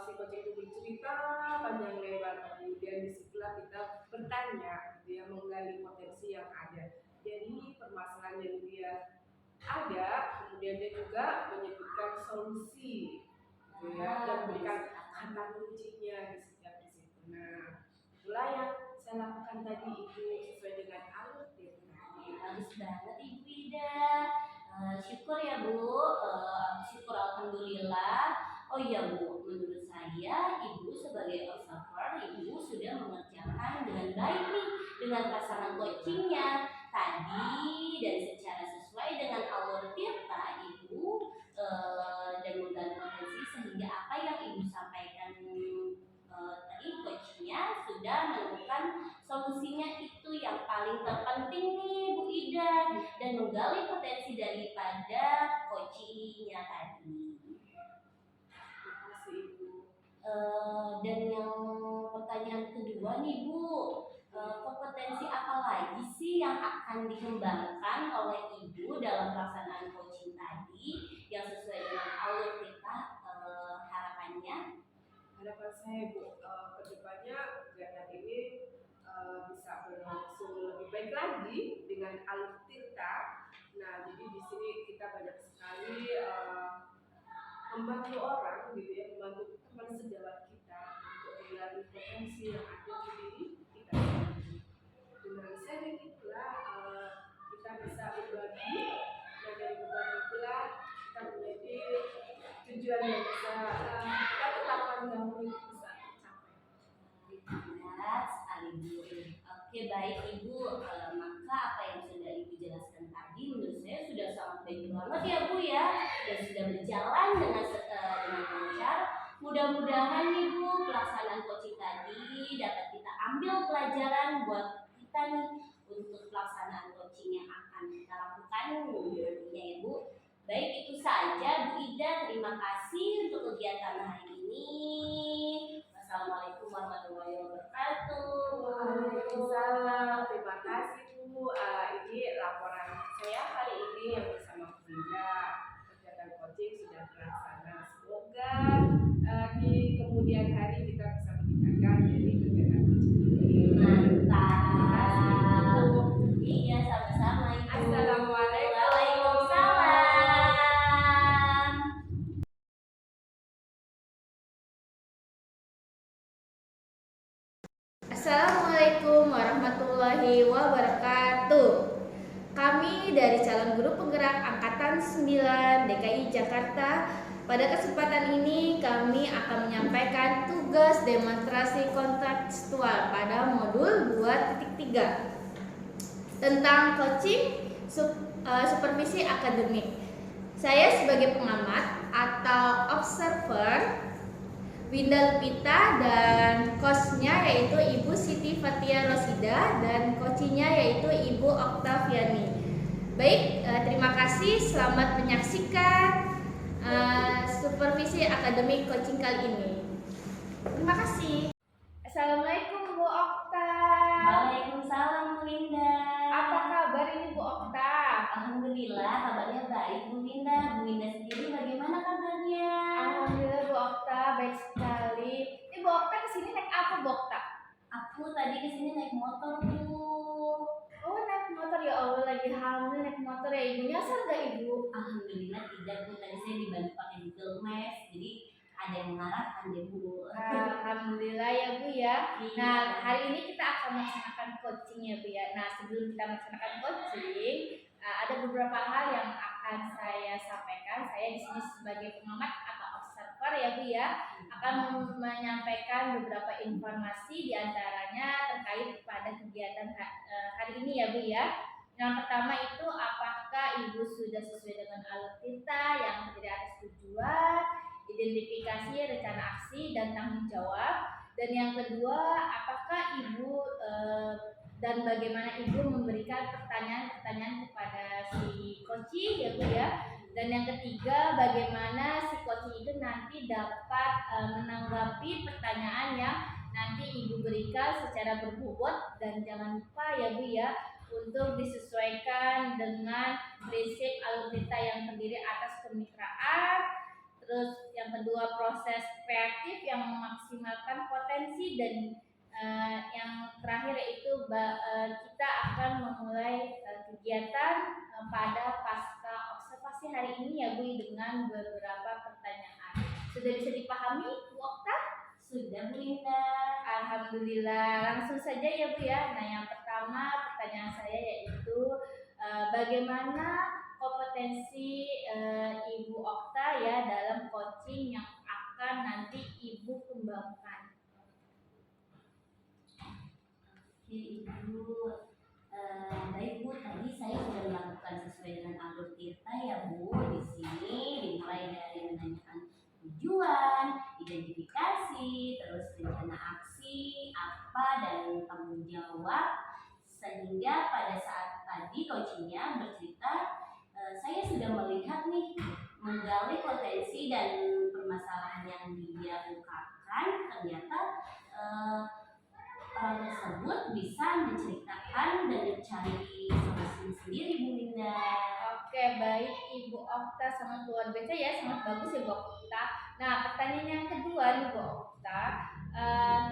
si coach itu bercerita panjang lebar, kemudian disitulah kita bertanya, dia menggali potensi yang ada. Jadi permasalahan yang dia ada, kemudian dia juga menyebutkan solusi, gitu ya, dan memberikan kata kuncinya di setiap di situ. Nah, itulah yang saya lakukan tadi itu sesuai dengan alur dia tadi. Bagus banget Ibu Ida. Syukur ya Bu, syukur alhamdulillah. Oh iya Bu, menurut saya Ibu sebagai observer, Ibu sudah mengerjakan dengan baik nih dengan pasangan coachingnya tadi, dan secara sesuai dengan alur Tirta Ibu dan menggali potensi, sehingga apa yang Ibu sampaikan tadi coachingnya sudah menemukan solusinya itu yang paling terpenting nih Bu Ida, dan menggali potensi daripada coachingnya tadi. Terima kasih Ibu. Dan yang pertanyaan kedua nih Bu, kompetensi apa lagi sih yang akan dikembangkan oleh Ibu dalam pelaksanaan coaching tadi yang sesuai dengan alur kita harapannya? Harapan saya Bu, kedepannya kegiatan ini bisa berlangsung lebih baik lagi dengan alur Tirta. Nah, jadi di sini kita banyak sekali membantu orang, gitu ya, membantu teman sejawat kita untuk menggali potensi yang ada di diri kita sendiri. Dengan sharing itulah kita bisa berbagi, dan dari berbagi itulah kita menjadi tujuan yang bisa kita tetapkan yang bisa tercapai. Benar sekali Bu. Oke baik Ibu, maka apa yang sudah Ibu jelaskan tadi menurut saya sudah sangat baik banget ya Bu ya, dan sudah berjalan dengan lancar. Mudah-mudahan nih Bu, pelaksanaan coaching tadi dapat kita ambil pelajaran buat kita nih untuk pelaksanaan coaching yang akan kita lakukan nantinya ya Bu. Baik, itu saja Bu Ida, terima kasih untuk kegiatan hari ini. Wassalamualaikum warahmatullahi wabarakatuh. Waalaikumsalam, terima kasih Bu. Ini laporan saya hari ini yang bersama Bu Linda. Kegiatan coaching sudah terlaksana. Semoga di kemudian hari kita bisa meningkatkan dari kegiatan coaching ini. Mantap. Iya, sama-sama Ibu. Assalamualaikum. Waalaikumsalam. Assalamualaikum warahmatullahi wabarakatuh. Kami dari calon guru penggerak Angkatan 9 DKI Jakarta, pada kesempatan ini kami akan menyampaikan tugas demonstrasi kontekstual pada modul 2.3 tentang coaching supervisi akademik. Saya sebagai pengamat atau observer, Winda Lupita, dan coachnya yaitu Ibu Siti Fatia Rosida, dan coachingnya yaitu Ibu Oktaviani. Baik, terima kasih. Selamat menyaksikan supervisi akademik coaching kali ini. Terima kasih. Assalamualaikum Bu Okta. Waalaikumsalam Bu Winda. Apa kabar ini Bu Okta? Alhamdulillah kabarnya baik Bu Winda. Bu Winda sendiri bagaimana kabarnya? Alhamdulillah Bu Okta, baik sekali. Ini Bu Okta kesini naik apa Bu Okta? Aku tadi kesini naik motor Bu. Oh, naik motor, ya Allah, lagi hamil naik motor ya. Ibu nyasar gak Ibu? Alhamdulillah tidak Bu, tadi saya dibantu pakai Google Maps, jadi ada yang mengarahkan deh Bu. Alhamdulillah ya Bu ya. Iya. Nah, hari ini kita akan melaksanakan coaching ya Bu ya. Nah, sebelum kita melaksanakan coaching, ada beberapa hal yang akan saya sampaikan. Saya di sini sebagai pengamat atau observer ya Bu ya, akan menyampaikan beberapa informasi diantaranya terkait pada kegiatan hari ini ya Bu ya. Yang pertama itu, apakah Ibu sudah sesuai dengan alur kita yang terdiri atas tujuan, identifikasi, rencana aksi, dan tanggung jawab. Dan yang kedua, apakah Ibu dan bagaimana Ibu memberikan pertanyaan-pertanyaan kepada si coaching ya Bu ya. Dan yang ketiga, bagaimana si coaching itu nanti dapat menanggapi pertanyaan yang nanti Ibu berikan secara berbobot. Dan jangan lupa ya Bu ya, untuk disesuaikan dengan prinsip alutsista yang terdiri atas kemitraan. Terus yang kedua proses kreatif yang memaksimalkan potensi, dan yang terakhir yaitu kita akan memulai kegiatan pada pasca observasi hari ini ya Bu, dengan beberapa pertanyaan. Sudah bisa dipahami Bu Okta? Sudah Bu Indah. Alhamdulillah, langsung saja ya Bu ya. Nah yang pertama pertanyaan saya yaitu bagaimana kompetensi Ibu Okta ya dalam coaching yang akan nanti Ibu kembangkan? Oke Ibu, baik Bu, tadi saya sudah melakukan sesuai dengan alur tirta ya Bu. Di sini dimulai dari menanyakan tujuan, identifikasi, terus rencana aksi, apa dan tanggung jawab, sehingga pada saat tadi coachingnya bercerita, saya sudah melihat nih, menggali potensi dan permasalahan yang dia ungkapkan, ternyata orang tersebut bisa menceritakan dan mencari solusi sendiri Bu Linda. Oke, baik Ibu Okta, sangat luar biasa ya, sangat bagus Ibu Okta. Nah, pertanyaan yang kedua Ibu Okta,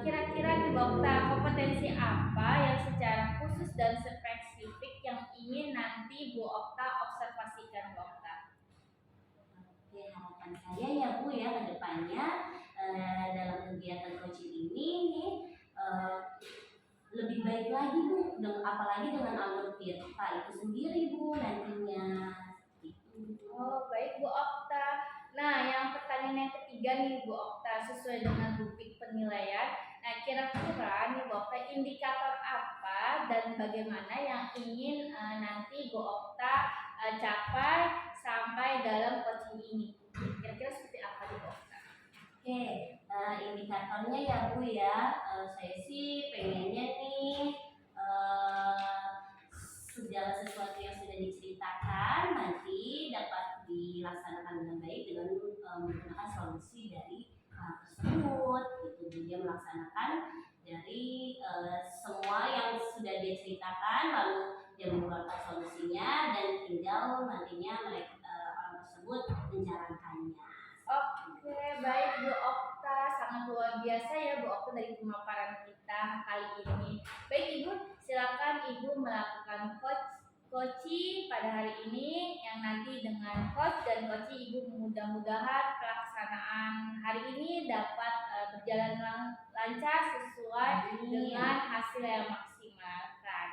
kira-kira Ibu Okta kompetensi apa yang secara khusus dan spesifik yang ingin nanti Bu Okta observasikan Bu Okta? Oke, harapan saya ya Bu ya ke depannya dalam kegiatan coaching ini nih, lebih baik lagi Bu, apalagi dengan alur tirta itu sendiri Bu nantinya. Oh baik Bu Okta. Nah yang pertanyaan yang ketiga nih Bu Okta, sesuai dengan rubrik penilaian. Nah kira-kira nih Bu Okta, indikator apa dan bagaimana yang ingin nanti Bu Okta capai sampai dalam coaching ini? Kira-kira seperti apa nih Bu Okta? Oke, indikatornya ya Bu ya, saya sih pengennya nih segala sesuatu yang sudah diceritakan nanti dapat dilaksanakan dengan baik dengan menggunakan solusi dari hal tersebut. Itu dia melaksanakan dari semua yang sudah dia ceritakan, lalu dia mengeluarkan solusinya dan tinggal nantinya mereka orang tersebut menjalankannya. Oke, baik Bu Okta, sangat luar biasa ya Bu Okta dari pemaparan kita kali ini. Baik Ibu, silakan Ibu melakukan coaching pada hari ini yang nanti dengan coach dan coaching Ibu mudah-mudahan pelaksanaan hari ini dapat berjalan lancar sesuai dengan hasil yang maksimalkan.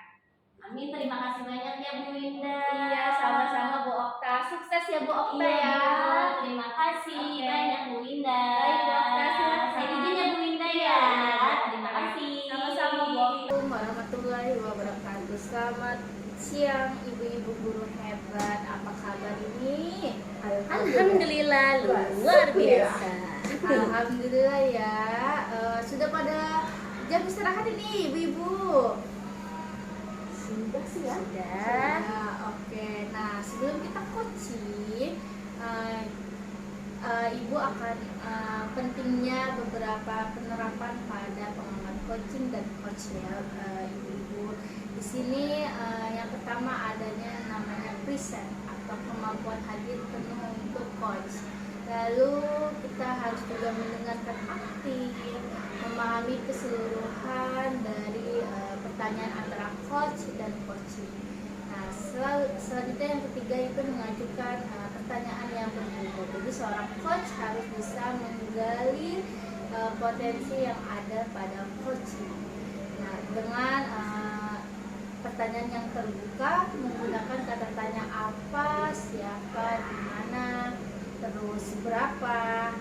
Amin, terima kasih banyak ya Bu Linda. Iya, sama-sama Bu Okta. Sukses ya Bu Okta Iya, ya. Bu. Terima kasih banyak Bu Linda. Baik Bu Okta, silakan. Saya izin ya Bu Linda ya. Terima kasih. Sama-sama Bu Okta. Assalamualaikum warahmatullahi wabarakatuh. Selamat siang ibu-ibu guru hebat. Apa kabar ini? Alhamdulillah luar biasa. Alhamdulillah ya. Sudah pada jam istirahat ini ibu-ibu? Sudah sih ya. Sudah. Oke. Nah sebelum kita coaching, ibu akan pentingnya beberapa penerapan pada pengamat coaching dan coach ya ibu-ibu. Di sini yang pertama adanya namanya present atau kemampuan hadir penuh untuk coach. Lalu kita harus juga mendengarkan aktif, memahami keseluruhan dari pertanyaan antara coach dan coaching. Nah, selanjutnya yang ketiga itu mengajukan pertanyaan yang berbeda. Jadi seorang coach harus bisa menggali potensi yang ada pada coaching. Nah, dengan pertanyaan yang terbuka menggunakan kata tanya apa, siapa, di mana, terus berapa,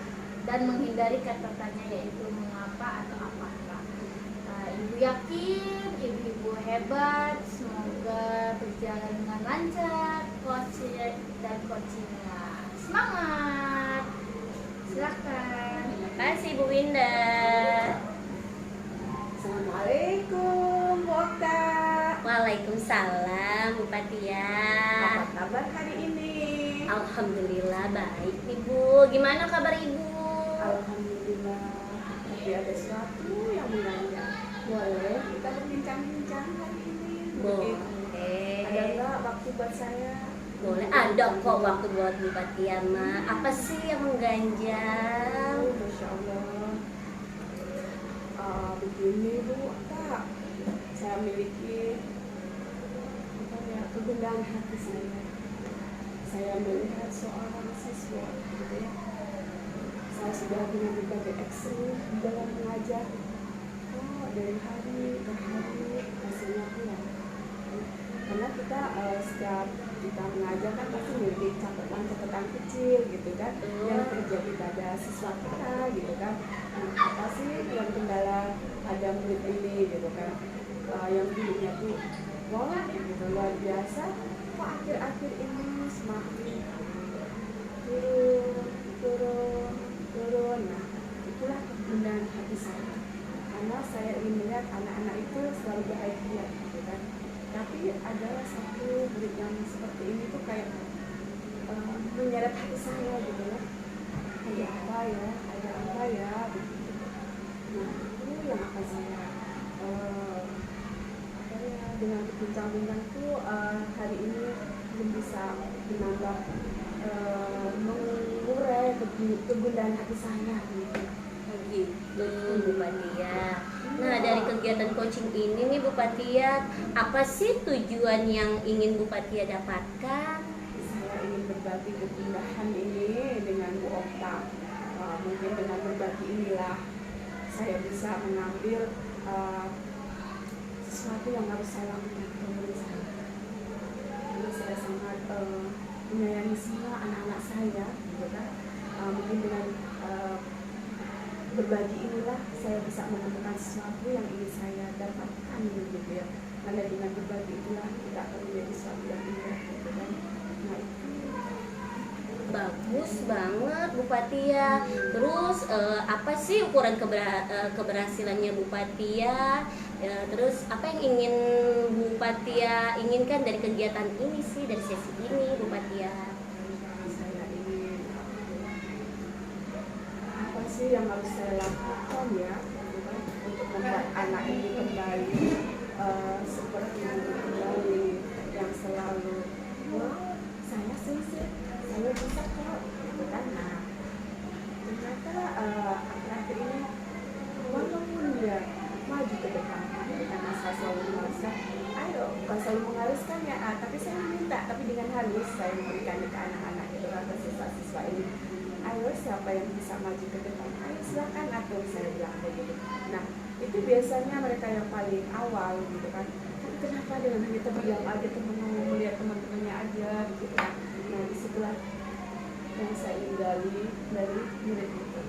dan menghindari kata tanya yaitu mengapa atau apakah. Ibu yakin ibu-ibu hebat, semoga berjalan dengan lancar coach dan coachingnya. Semangat, silakan. Terima kasih Bu Winda. Assalamualaikum Bu Okta. Waalaikumsalam Bu Patia. Apa kabar hari ini? Alhamdulillah baik nih Bu. Gimana kabar Ibu? Alhamdulillah. Tapi ada sesuatu yang menandakan. Boleh. Kita berbincang-bincang hari ini. Boleh. Ada nggak waktu buat saya? Boleh, ada kok waktu buat Bu Fathia mah. Apa sih yang mengganjal? Masya Allah. Begini Bu, Kak, saya miliki kegundahan hati saya. Saya melihat seorang siswa, gitu ya. Saya sudah dengan berbagai action di dalam mengajar. Dari hari ke hari hasilnya pulang. Karena kita setiap kita mengajar kan pasti memiliki catatan-catatan kecil gitu kan, yang terjadi pada siswa kita gitu kan. Apa sih yang kendala ada murid ini gitu kan, yang dulunya tuh wah gitu luar biasa, kok akhir-akhir ini semakin turun. Nah itulah kegundahan hati saya, karena saya ingin melihat anak-anak itu selalu bahagia gitu kan. Tapi ada satu murid yang seperti ini tuh kayak menyeret hati saya gitu ya. Ada apa ya begitu. Nah itu yang akan saya dengan berbincang-bincang tuh hari ini belum bisa menambah mengurai kegundahan hati saya gitu. Gitu Bu Fathia. Nah dari kegiatan coaching ini nih Bu Fathia, apa sih tujuan yang ingin Bu Fathia dapatkan? Saya ingin berbagi kegundahan ini dengan Bu Okta. Mungkin dengan berbagi inilah saya bisa mengambil sesuatu yang harus saya lakukan ke murid saya. Karena saya sangat menyayangi semua anak-anak saya, gitu kan. Mungkin dengan berbagi inilah saya bisa menemukan sesuatu yang ingin saya dapatkan gitu ya. Karena dengan berbagi itulah kita akan menjadi sesuatu yang indah gitu kan. Nah itu Bagus banget Bu Fathia. Terus apa sih ukuran keberhasilannya Bu Fathia? Terus apa yang ingin Bu Fathia inginkan dari kegiatan ini sih, dari sesi ini Bu Fathia? saya ingin apa sih yang harus saya lakukan ya gitu kan, untuk membuat anak ini kembali seperti kembali yang selalu wah saya bisa kok gitu kan. Nah ternyata akhir-akhir ini walaupun dia maju ke depan karena saya selalu mengharuskan, ayo bukan selalu mengharuskan ya, tapi saya minta, tapi dengan halus saya memberikan ke anak-anak itu ke siswa-siswa ini, ayo siapa yang bisa maju ke depan, ayo silakan atur, saya bilang begitu. Nah itu biasanya mereka yang paling awal gitu kan, tapi kenapa dengan hanya terdiam aja, teman-teman melihat teman-temannya aja gitu kan. Nah disitulah yang saya ingin gali dari murid itu.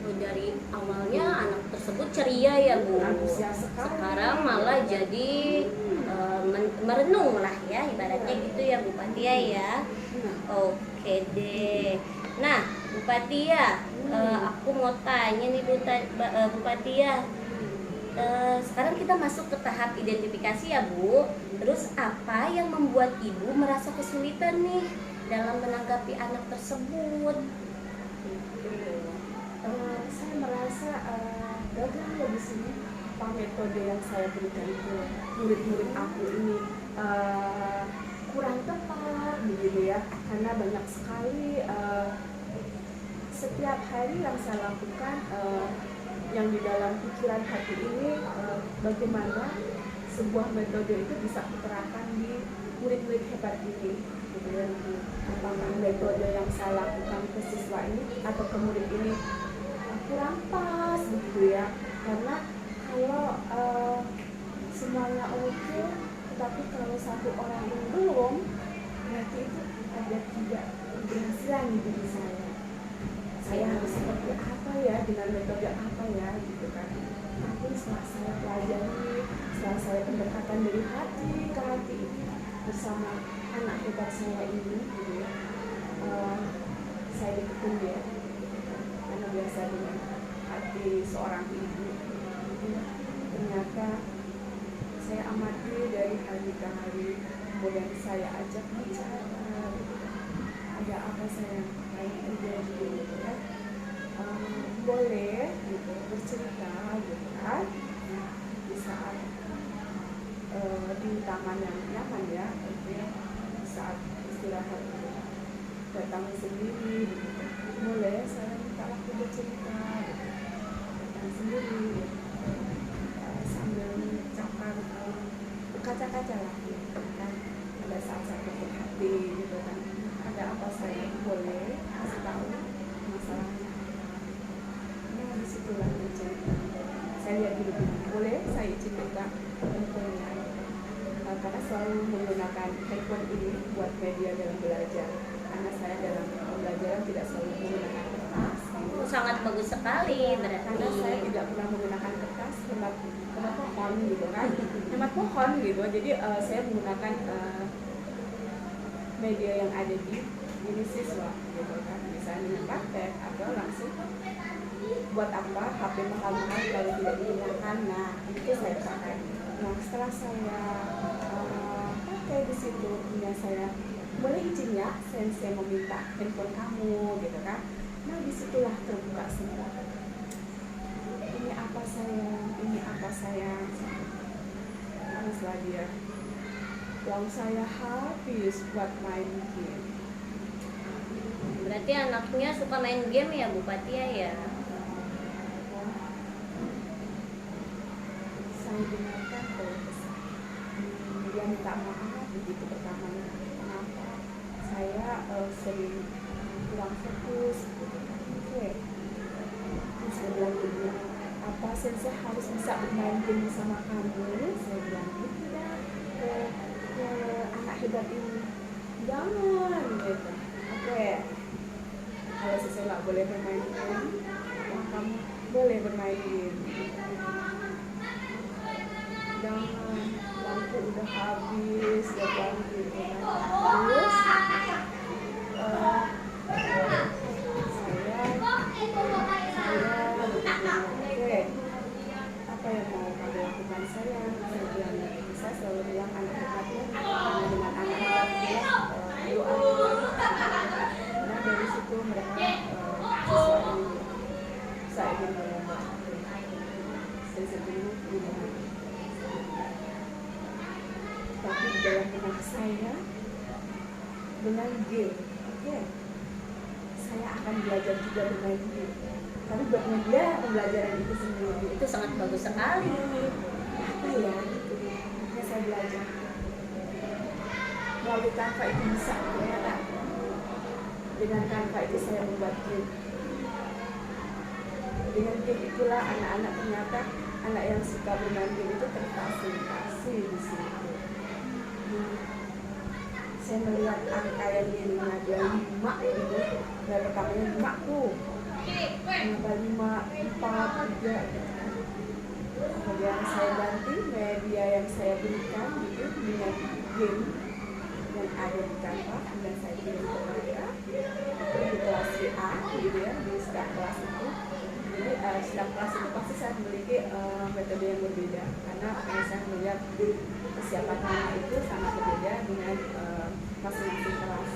Dari awalnya anak tersebut ceria ya Bu, Antusias sekali. sekarang malah jadi merenung lah ya, ibaratnya gitu ya Bu Fathia ya. Oke deh. Nah Bu Fathia, aku mau tanya nih Bu Fathia, sekarang kita masuk ke tahap identifikasi ya Bu. Terus apa yang membuat Ibu merasa kesulitan nih dalam menanggapi anak tersebut? Saya merasa gagal ya di sini. Apa metode yang saya berikan ke murid-murid aku ini kurang tepat begitu ya, karena banyak sekali setiap hari yang saya lakukan yang di dalam pikiran hati ini, bagaimana sebuah metode itu bisa diterapkan di murid-murid hebat ini gitu ya. Apakah metode yang saya lakukan ke siswa ini atau ke murid ini kurang pas begitu ya, karena kalau semuanya oke tetapi kalau satu orang yang belum, berarti itu ada tidak keberhasilan di diri saya harus seperti apa ya, dengan metode apa ya gitu kan. Tapi setelah saya pelajari, setelah saya pendekatan dari hati ke hati bersama anak hebat saya ini gitu ya, saya dikepung dia karena biasa dengan hati seorang ibu ternyata saya amati dari hari ke hari, kemudian saya ajak bicara gitu. Ada apa sayang yang terjadi gitu kan, boleh gitu bercerita gitu kan. Di saat di taman yang nyaman ya, artinya saat istirahat datang sendiri, boleh saya minta waktu bercerita, datang sendiri, sambil mengucapkan kaca-kaca lah, kan pada saat saya berhati hati gitu kan, ada apa saya boleh kasih tahu masalahnya. Nah disitulah bercerita. Saya lihat dulu, boleh saya izin minta handphonenya, karena selalu menggunakan handphone ini buat media dalam belajar, karena saya dalam pembelajaran tidak selalu menggunakan kertas. Sangat bagus sekali berarti. Karena saya tidak pernah menggunakan kertas, hemat pohon gitu kan, hemat pohon gitu. Jadi saya menggunakan media yang ada di ini siswa gitu kan, misalnya dengan praktek atau langsung. Buat apa HP mahal-mahal kalau tidak digunakan? Nah itu saya pakai. Nah setelah saya pakai di situ, punya saya boleh izin ya, saya meminta handphone kamu gitu kan. Nah disitulah terbuka semua. Ini apa sayang, ini apa sayang. Haruslah dia. Uang saya habis buat main game. Berarti anaknya suka main game ya Bu Fatia ya? Saya dengarkan kalau kesal. Dia minta maaf begitu pertamanya. Kenapa? Saya sering kurang fokus. Oke. Saya bilang begini, apa saya harus bisa bermain game bersama kamu? Saya bilang gitu ya. Ke anak hebat ini. Jangan gitu. Oke. Kalau saya nggak boleh bermain game, kamu boleh bermain game. Jangan, lampu udah habis, ya kan gitu kan. Terus saya oke, apa yang mau kamu lakukan sayang? Saya bilang, saya selalu bilang anak hebatnya karena dengan anak hebatnya doa. Nah dari situ mereka saya ingin belajar. Saya sebelum tapi dalam benak saya dengan game, oke, saya akan belajar juga bermain game. Tapi buat dia pembelajaran itu sendiri Itu sangat bagus sekali. apa ya? Makanya saya belajar melalui Canva itu bisa ternyata. Dengan Canva itu saya membuat game. Dengan game itulah anak-anak ternyata anak yang suka bermain game itu terfasilitasi di situ. Saya melihat angka yang di ada 5 gitu, dari pertamanya 5 tuh, kenapa 5, 4, 3 kemudian saya ganti media yang saya berikan gitu dengan game yang ada di Canva dan saya kirim ke mereka di kelas A gitu ya, di setiap kelas itu. Jadi setiap kelas itu pasti saya memiliki metode yang berbeda karena saya melihat kesiapan anak itu sangat berbeda dengan masing-masing kelas.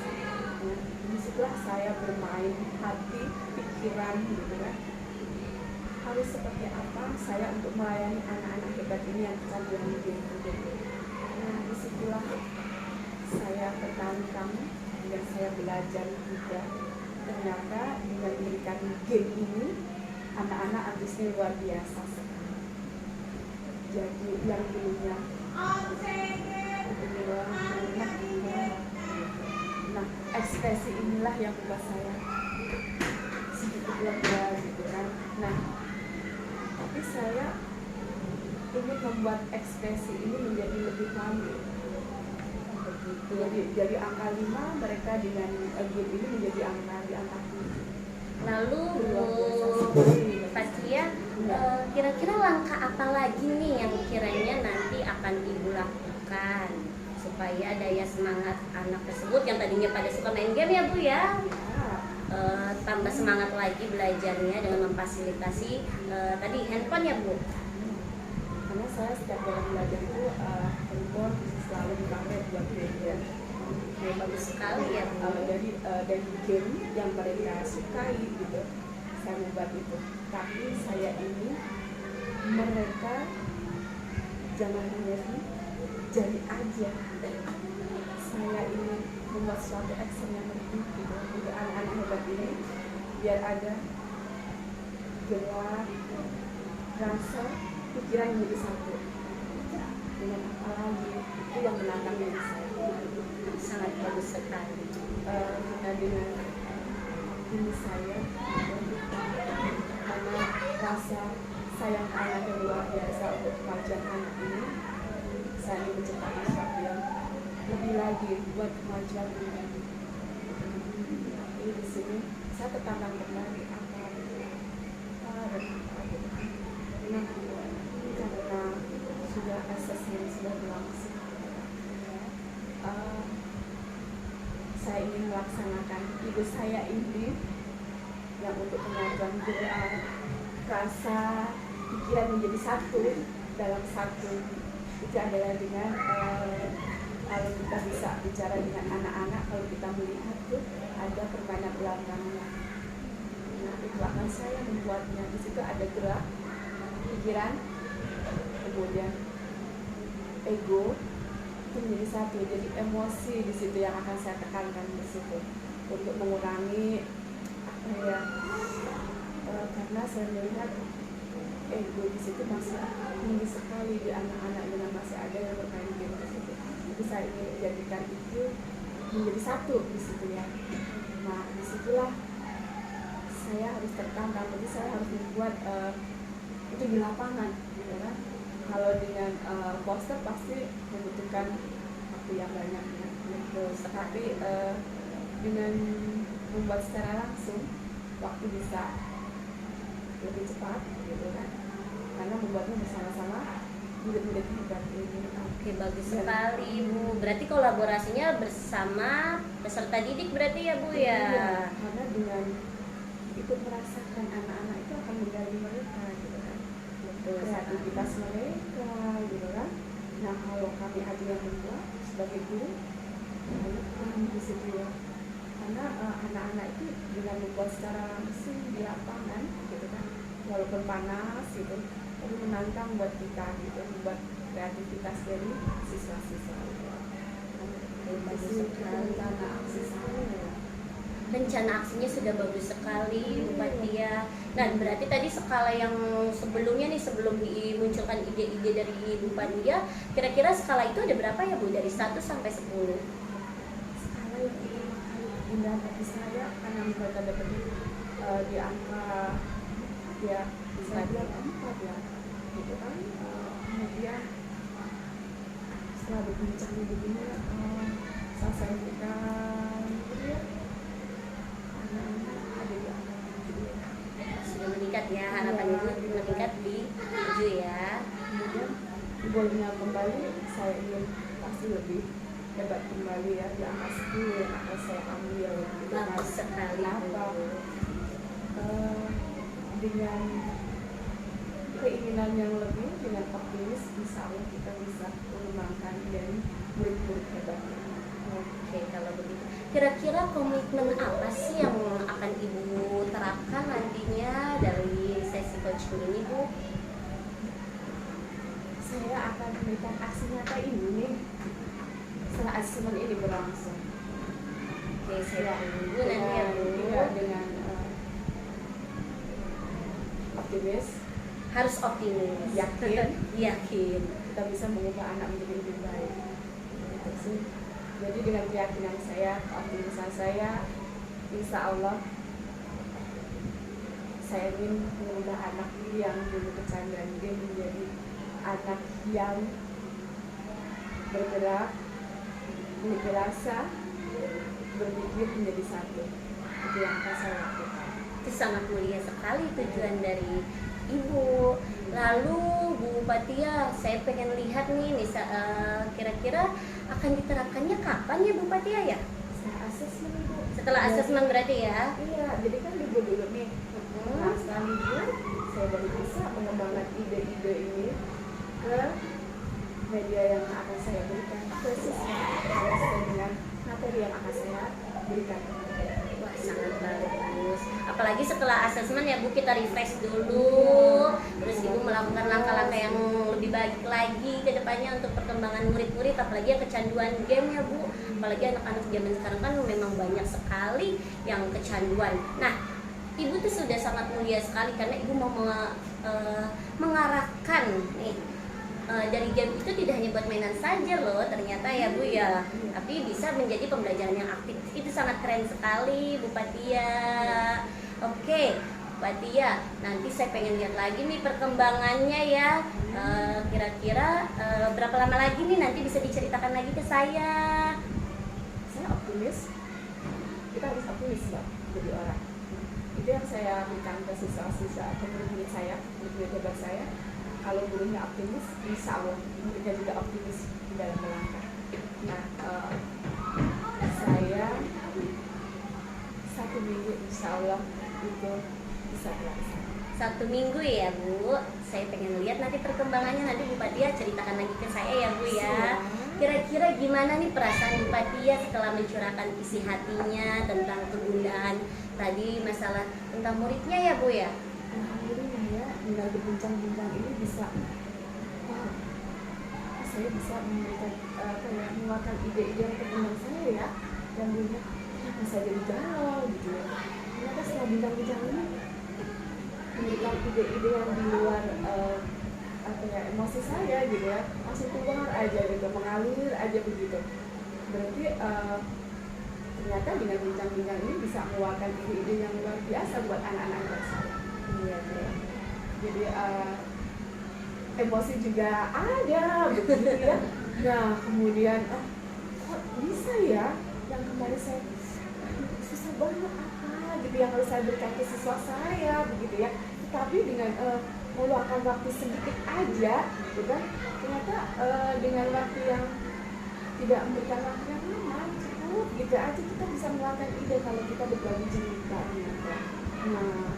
Nah, disitulah saya bermain hati, pikiran gitu kan. Harus seperti apa saya untuk melayani anak-anak hebat ini yang kecanduan game gitu. Nah, disitulah saya tertantang dan saya belajar juga. Ternyata dengan memberikan game ini anak-anak antusiasnya luar biasa sekali. Jadi yang dulunya nah ekspresi inilah yang membuat saya sedikit lega gitu kan. Nah tapi saya ingin membuat ekspresi ini menjadi lebih lanjut begitu. Jadi angka 5 mereka dengan game ini menjadi angka di angka 7. Lalu Fatia, kira-kira langkah apa lagi nih yang kiranya nanti akan Ibu lakukan supaya daya semangat anak tersebut yang tadinya pada suka main game ya Bu ya, tambah semangat lagi belajarnya dengan memfasilitasi tadi handphone ya Bu? Karena saya setiap dalam belajar itu handphone selalu dipakai buat belajar. Bagus sekali ya Bu. Dari game yang mereka sukai gitu, saya membuat itu. Tapi saya ini mereka jangan hanya jadi aja saya ini membuat suatu action yang penting gitu untuk anak-anak hebat ini, biar ada gerak, rasa, pikiran yang jadi satu. Dengan apa lagi itu yang menantang diri saya. Sangat bagus sekali. Karena dengan ini saya, karena rasa sayang anak yang luar biasa untuk kemajuan anak ini, saya ingin menciptakan sesuatu yang lebih lagi buat kemajuan ini. Jadi di sini saya tertantang kembali apa karena sudah asesmen sudah berlangsung. Saya ingin melaksanakan ibu saya ini yang untuk kemajuan gerak, rasa, pikiran menjadi satu dalam satu. Itu adalah dengan kalau kita bisa bicara dengan anak-anak, kalau kita melihat tuh ada permainan belakangnya. Nah, di belakang saya membuatnya, di situ ada gerak, pikiran, kemudian ego, itu menjadi satu. Jadi emosi di situ yang akan saya tekankan di situ untuk mengurangi apa ya, karena saya melihat ego di situ masih tinggi sekali di anak-anak yang masih ada yang bermain game di situ. Jadi saya ingin menjadikan itu menjadi satu di situ ya. Nah, disitulah saya harus tertantang. Jadi saya harus membuat itu di lapangan, gitu kan. Kalau dengan poster pasti membutuhkan waktu yang banyak ya. Tapi dengan membuat secara langsung waktu bisa lebih cepat, gitu kan. Karena membuatnya bersama-sama murid-murid hebat ini. Oke, bagus sekali Bu. Berarti kolaborasinya bersama peserta didik berarti ya Bu ya? Iya, karena dengan ikut merasakan anak-anak itu akan menggali mereka, gitu kan. Kreativitas mereka, gitu kan. Nah, kalau kami aja yang membuat sebagai guru, kami di situ ya. Karena anak-anak itu dengan membuat secara langsung di lapangan, gitu kan, walaupun panas, gitu, tapi menantang buat kita, gitu, buat kreativitas dari siswa-siswa. Bagus sekali. Rencana aksi saya. Rencana aksinya sudah bagus sekali Bu Fathia. Nah, berarti tadi skala yang sebelumnya nih, sebelum dimunculkan ide-ide dari Bu Fathia, kira-kira skala itu ada berapa ya Bu? Dari 1 sampai 10? Skala yang pertama kali indah bagi saya karena mereka dapat di angka ya bisa bilang 4 ya, gitu kan. Kemudian setelah berbincang begini saya sampaikan kemudian anak-anak ada di angka 7. Sudah meningkat ya, harapan Ibu meningkat di 7 ya. Kemudian golnya kembali saya ingin pasti lebih hebat kembali ya, di angka 10 yang akan saya ambil, gitu kan. Bagus sekali Kenapa? Bu. Dengan keinginan yang lebih, dengan optimis, insya Allah kita bisa mengembangkan dari murid-murid hebat. Oke, kalau begitu. Kira-kira komitmen apa sih yang akan Ibu terapkan nantinya dari sesi coaching ini Bu? Saya akan memberikan aksi nyata ini setelah asesmen ini berlangsung. Oke, saya tunggu nanti ya Bu. Dengan optimis, Harus optimis, yakin, yakin. kita bisa mengubah anak menjadi lebih baik. Gitu sih. Jadi dengan keyakinan saya, keoptimisan saya, insya Allah saya ingin mengubah anak yang dulu kecanduan game menjadi anak yang bergerak, memiliki rasa, berpikir menjadi satu. Itu yang akan saya lakukan. Itu sangat mulia sekali tujuan dari Ibu. Lalu Bu Fathia, saya pengen lihat nih, kira-kira akan diterapkannya kapan ya Bu Fathia ya? Saya asesmen Bu. Setelah asesmen berarti ya? Iya, jadi kan libur dulu nih. Nah, setelah libur, saya baru bisa mengembangkan ide-ide ini ke media yang akan saya berikan ke siswa sesuai dengan materi yang akan saya berikan. Wah, sangat bagus. Apalagi setelah asesmen ya Bu, kita refresh dulu, terus Ibu melakukan langkah-langkah yang lebih baik lagi ke depan ceritanya untuk perkembangan murid-murid, apalagi yang kecanduan game ya Bu. Apalagi anak-anak zaman sekarang kan memang banyak sekali yang kecanduan. Nah, Ibu tuh sudah sangat mulia sekali karena Ibu mau mengarahkan nih dari game itu tidak hanya buat mainan saja loh ternyata ya Bu ya, tapi bisa menjadi pembelajaran yang aktif. Itu sangat keren sekali Bu Patia. Oke Pak Tia, nanti saya pengen lihat lagi nih perkembangannya ya. Kira-kira berapa lama lagi nih nanti bisa diceritakan lagi ke saya? Saya optimis, kita harus optimis Mbak, jadi orang. Itu yang saya berikan ke siswa-siswa atau murid-murid saya, murid-murid hebat saya. Kalau gurunya optimis, insya Allah muridnya juga optimis di dalam melangkah. Nah, saya 1 minggu insya Allah itu bisa terlaksana. 1 minggu ya Bu, saya pengen lihat nanti perkembangannya. Nanti Bu Patia ceritakan lagi ke saya ya Bu ya. Kira-kira gimana nih perasaan Bu Patia setelah mencurahkan isi hatinya tentang kegundahan tadi, masalah tentang muridnya ya Bu ya? Alhamdulillah ya, dengan berbincang-bincang ini bisa, saya bisa memberikan mengeluarkan ide-ide untuk teman saya ya, yang punya bisa jadi galau gitu ya. Ternyata setelah bincang-bincang ini memberikan ide-ide yang di luar emosi saya gitu ya, langsung keluar aja gitu, mengalir aja begitu. Berarti ternyata dengan bincang-bincang ini bisa mengeluarkan ide-ide yang luar biasa buat anak-anak saya. Iya, jadi emosi juga ada begitu ya. Nah kemudian kok bisa ya yang kemarin saya susah banget apa gitu yang harus saya berikan ke siswa saya begitu ya, tetapi dengan meluangkan waktu sedikit aja gitu kan, ternyata dengan waktu yang tidak memberikan waktu yang lama cukup gitu aja kita bisa meluangkan ide kalau kita berbagi cerita gitu. Nah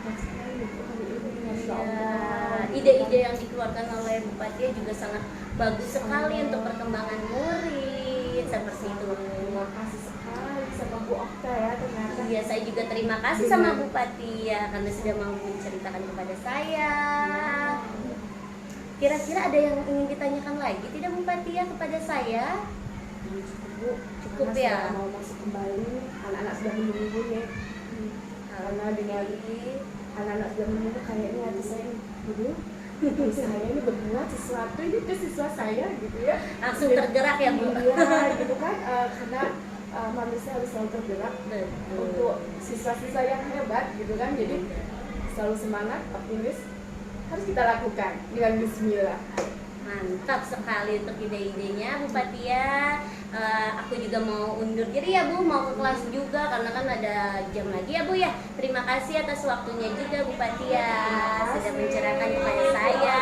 sekali hari ini Masya Allah, ide-ide yang dikeluarkan oleh Bu Patia juga sangat bagus sekali untuk perkembangan murid seperti itu. Terima kasih sekali sama Bu Okta ya ternyata. Iya, saya juga terima kasih sama Bu Patia karena sudah mau menceritakan kepada saya. Kira-kira ada yang ingin ditanyakan lagi tidak Bu Patia kepada saya? Cukup Bu, Cukup karena ya. saya mau masuk kembali, anak-anak sudah menunggu nih. Karena dengan anak-anak sudah menunggu, kayaknya hati saya dulu saya ini berbuat sesuatu ini ke siswa saya gitu ya, Langsung tergerak ya Bu? Iya gitu kan, karena manusia harus selalu tergerak untuk siswa-siswa yang hebat gitu kan, jadi selalu semangat, optimis harus kita lakukan dengan bismillah. Mantap sekali untuk ide-idenya Bu Patia. Aku juga mau undur diri ya Bu, mau ke kelas juga karena kan ada jam lagi ya Bu ya. Terima kasih atas waktunya juga Bu Patia sudah mencerahkan kepada saya.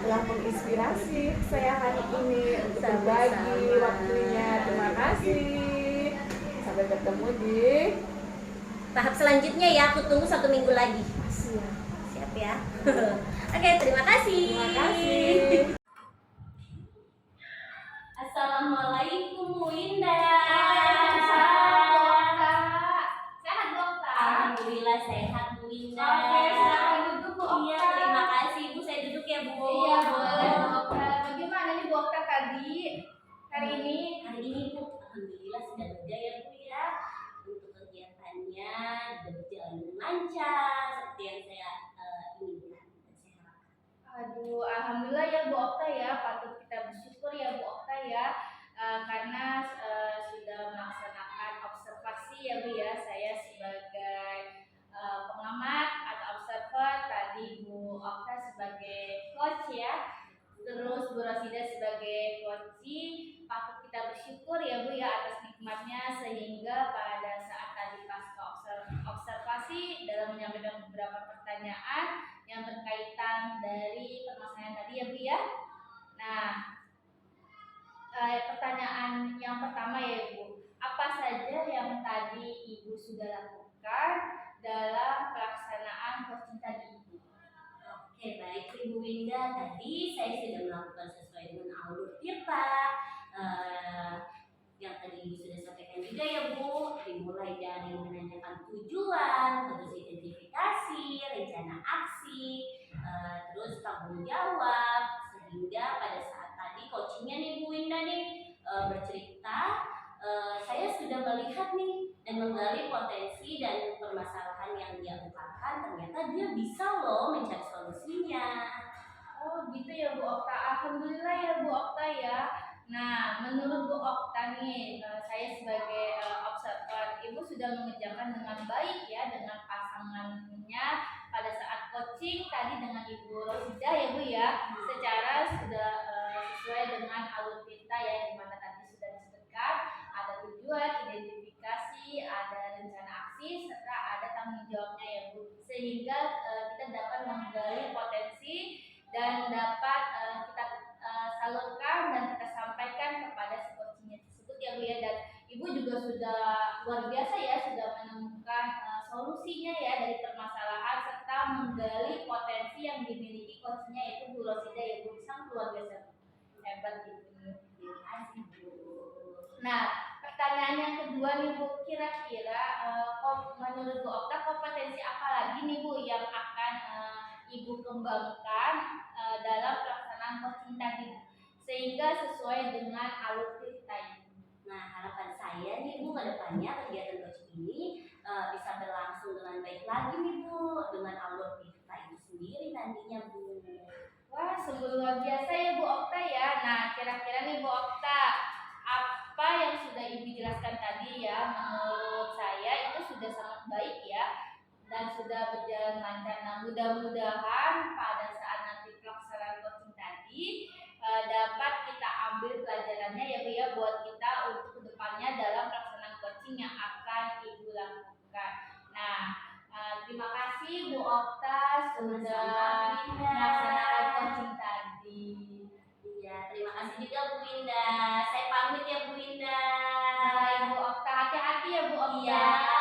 Telah menginspirasi saya hari ini untuk Sama-sama. berbagi waktunya. Terima kasih. Sampai ketemu di Tahap selanjutnya ya, aku tunggu 1 minggu lagi. Asia. Siap ya. Oke, terima kasih. Terima kasih. Assalamualaikum Bu Indah. Sehat dong Kak. Alhamdulillah sehat Bu Indah. Oke, silakan duduk Bu Iya, Okta. terima kasih Bu. Saya duduk ya Bu. Iya boleh Bu Okta. Bagaimana nih Bu Okta tadi hari ini? Hari ini Bu, alhamdulillah sudah berjaya Bu ya. Untuk kegiatannya sudah berjalan dengan lancar seperti yang saya inginkan dan saya harapkan. Aduh, alhamdulillah ya Bu Okta ya, patut kita bersyukur ya Bu Okta ya, karena sudah melaksanakan observasi ya Bu ya. Saya sebagai pengamat atau observer, tadi Bu Okta sebagai coach ya, terus Bu Rosida sebagai coachee. Patut kita bersyukur ya Bu ya atas nikmatnya, sehingga pada saat tadi pasca observasi dalam menyampaikan beberapa pertanyaan yang berkaitan dari permasalahan tadi ya Bu ya. Nah, pertanyaan yang pertama ya Ibu, apa saja yang tadi Ibu sudah lakukan dalam pelaksanaan coaching tadi Ibu? Oke, baik Ibu Winda. Tadi saya sudah melakukan sesuai dengan alur Tirta. Yang tadi Ibu sudah sampaikan juga ya Bu, dimulai dari menanyakan tujuan, terus identifikasi, rencana aksi, terus tanggung jawab, sehingga Winda pada saat tadi coachingnya nih Bu Winda nih bercerita, saya sudah melihat nih dan menggali potensi dan permasalahan yang dia ungkapkan, ternyata dia bisa loh mencari solusinya. Oh gitu ya Bu Okta, alhamdulillah ya Bu Okta ya. Nah menurut Bu Okta nih, saya sebagai observer, Ibu sudah mengerjakan dengan baik ya dengan pasangannya pada saat coaching tadi dengan Ibu Rosida ya Bu ya, secara sudah sesuai dengan alur cerita ya, di mana tadi sudah disebutkan ada tujuan, identifikasi, ada rencana aksi, serta ada tanggung jawabnya ya Bu, sehingga kita dapat menggali potensi dan dapat kita salurkan dan kita sampaikan kepada si coachingnya tersebut ya Bu ya. Dan Ibu juga sudah luar biasa ya, sudah menemukan solusinya ya dari permasalahan serta menggali potensi yang dimiliki coachingnya, yaitu Bu Rosida ya Bu. Sangat luar biasa, hebat Ibu. Terima kasih Bu. Nah, pertanyaan yang kedua nih Bu, kira-kira menurut Bu Okta kompetensi apa lagi nih Bu yang akan Ibu kembangkan dalam pelaksanaan coaching tadi sehingga sesuai dengan alur cerita ini? Nah, harapan saya nih Bu, ke depannya kegiatan coaching ini bisa berlangsung dengan baik lagi nih Bu, dengan alur cerita itu sendiri nantinya Bu. Wah, sungguh luar biasa ya Bu Okta ya. Nah, kira-kira nih Bu Okta, apa yang sudah Ibu jelaskan tadi ya, menurut saya itu sudah sangat baik ya dan sudah berjalan lancar. Nah, mudah-mudahan pada saat nanti pelaksanaan coaching tadi dapat kita ambil pelajarannya ya Bu ya, buat kita untuk kedepannya dalam pelaksanaan coaching yang akan Ibu lakukan. Nah, terima kasih Bu Okta sudah melaksanakan coaching tadi. Iya, terima kasih juga Bu Winda. Saya pamit ya Bu Winda. Nah, Ibu Okta, hati-hati ya Bu Okta. Iya.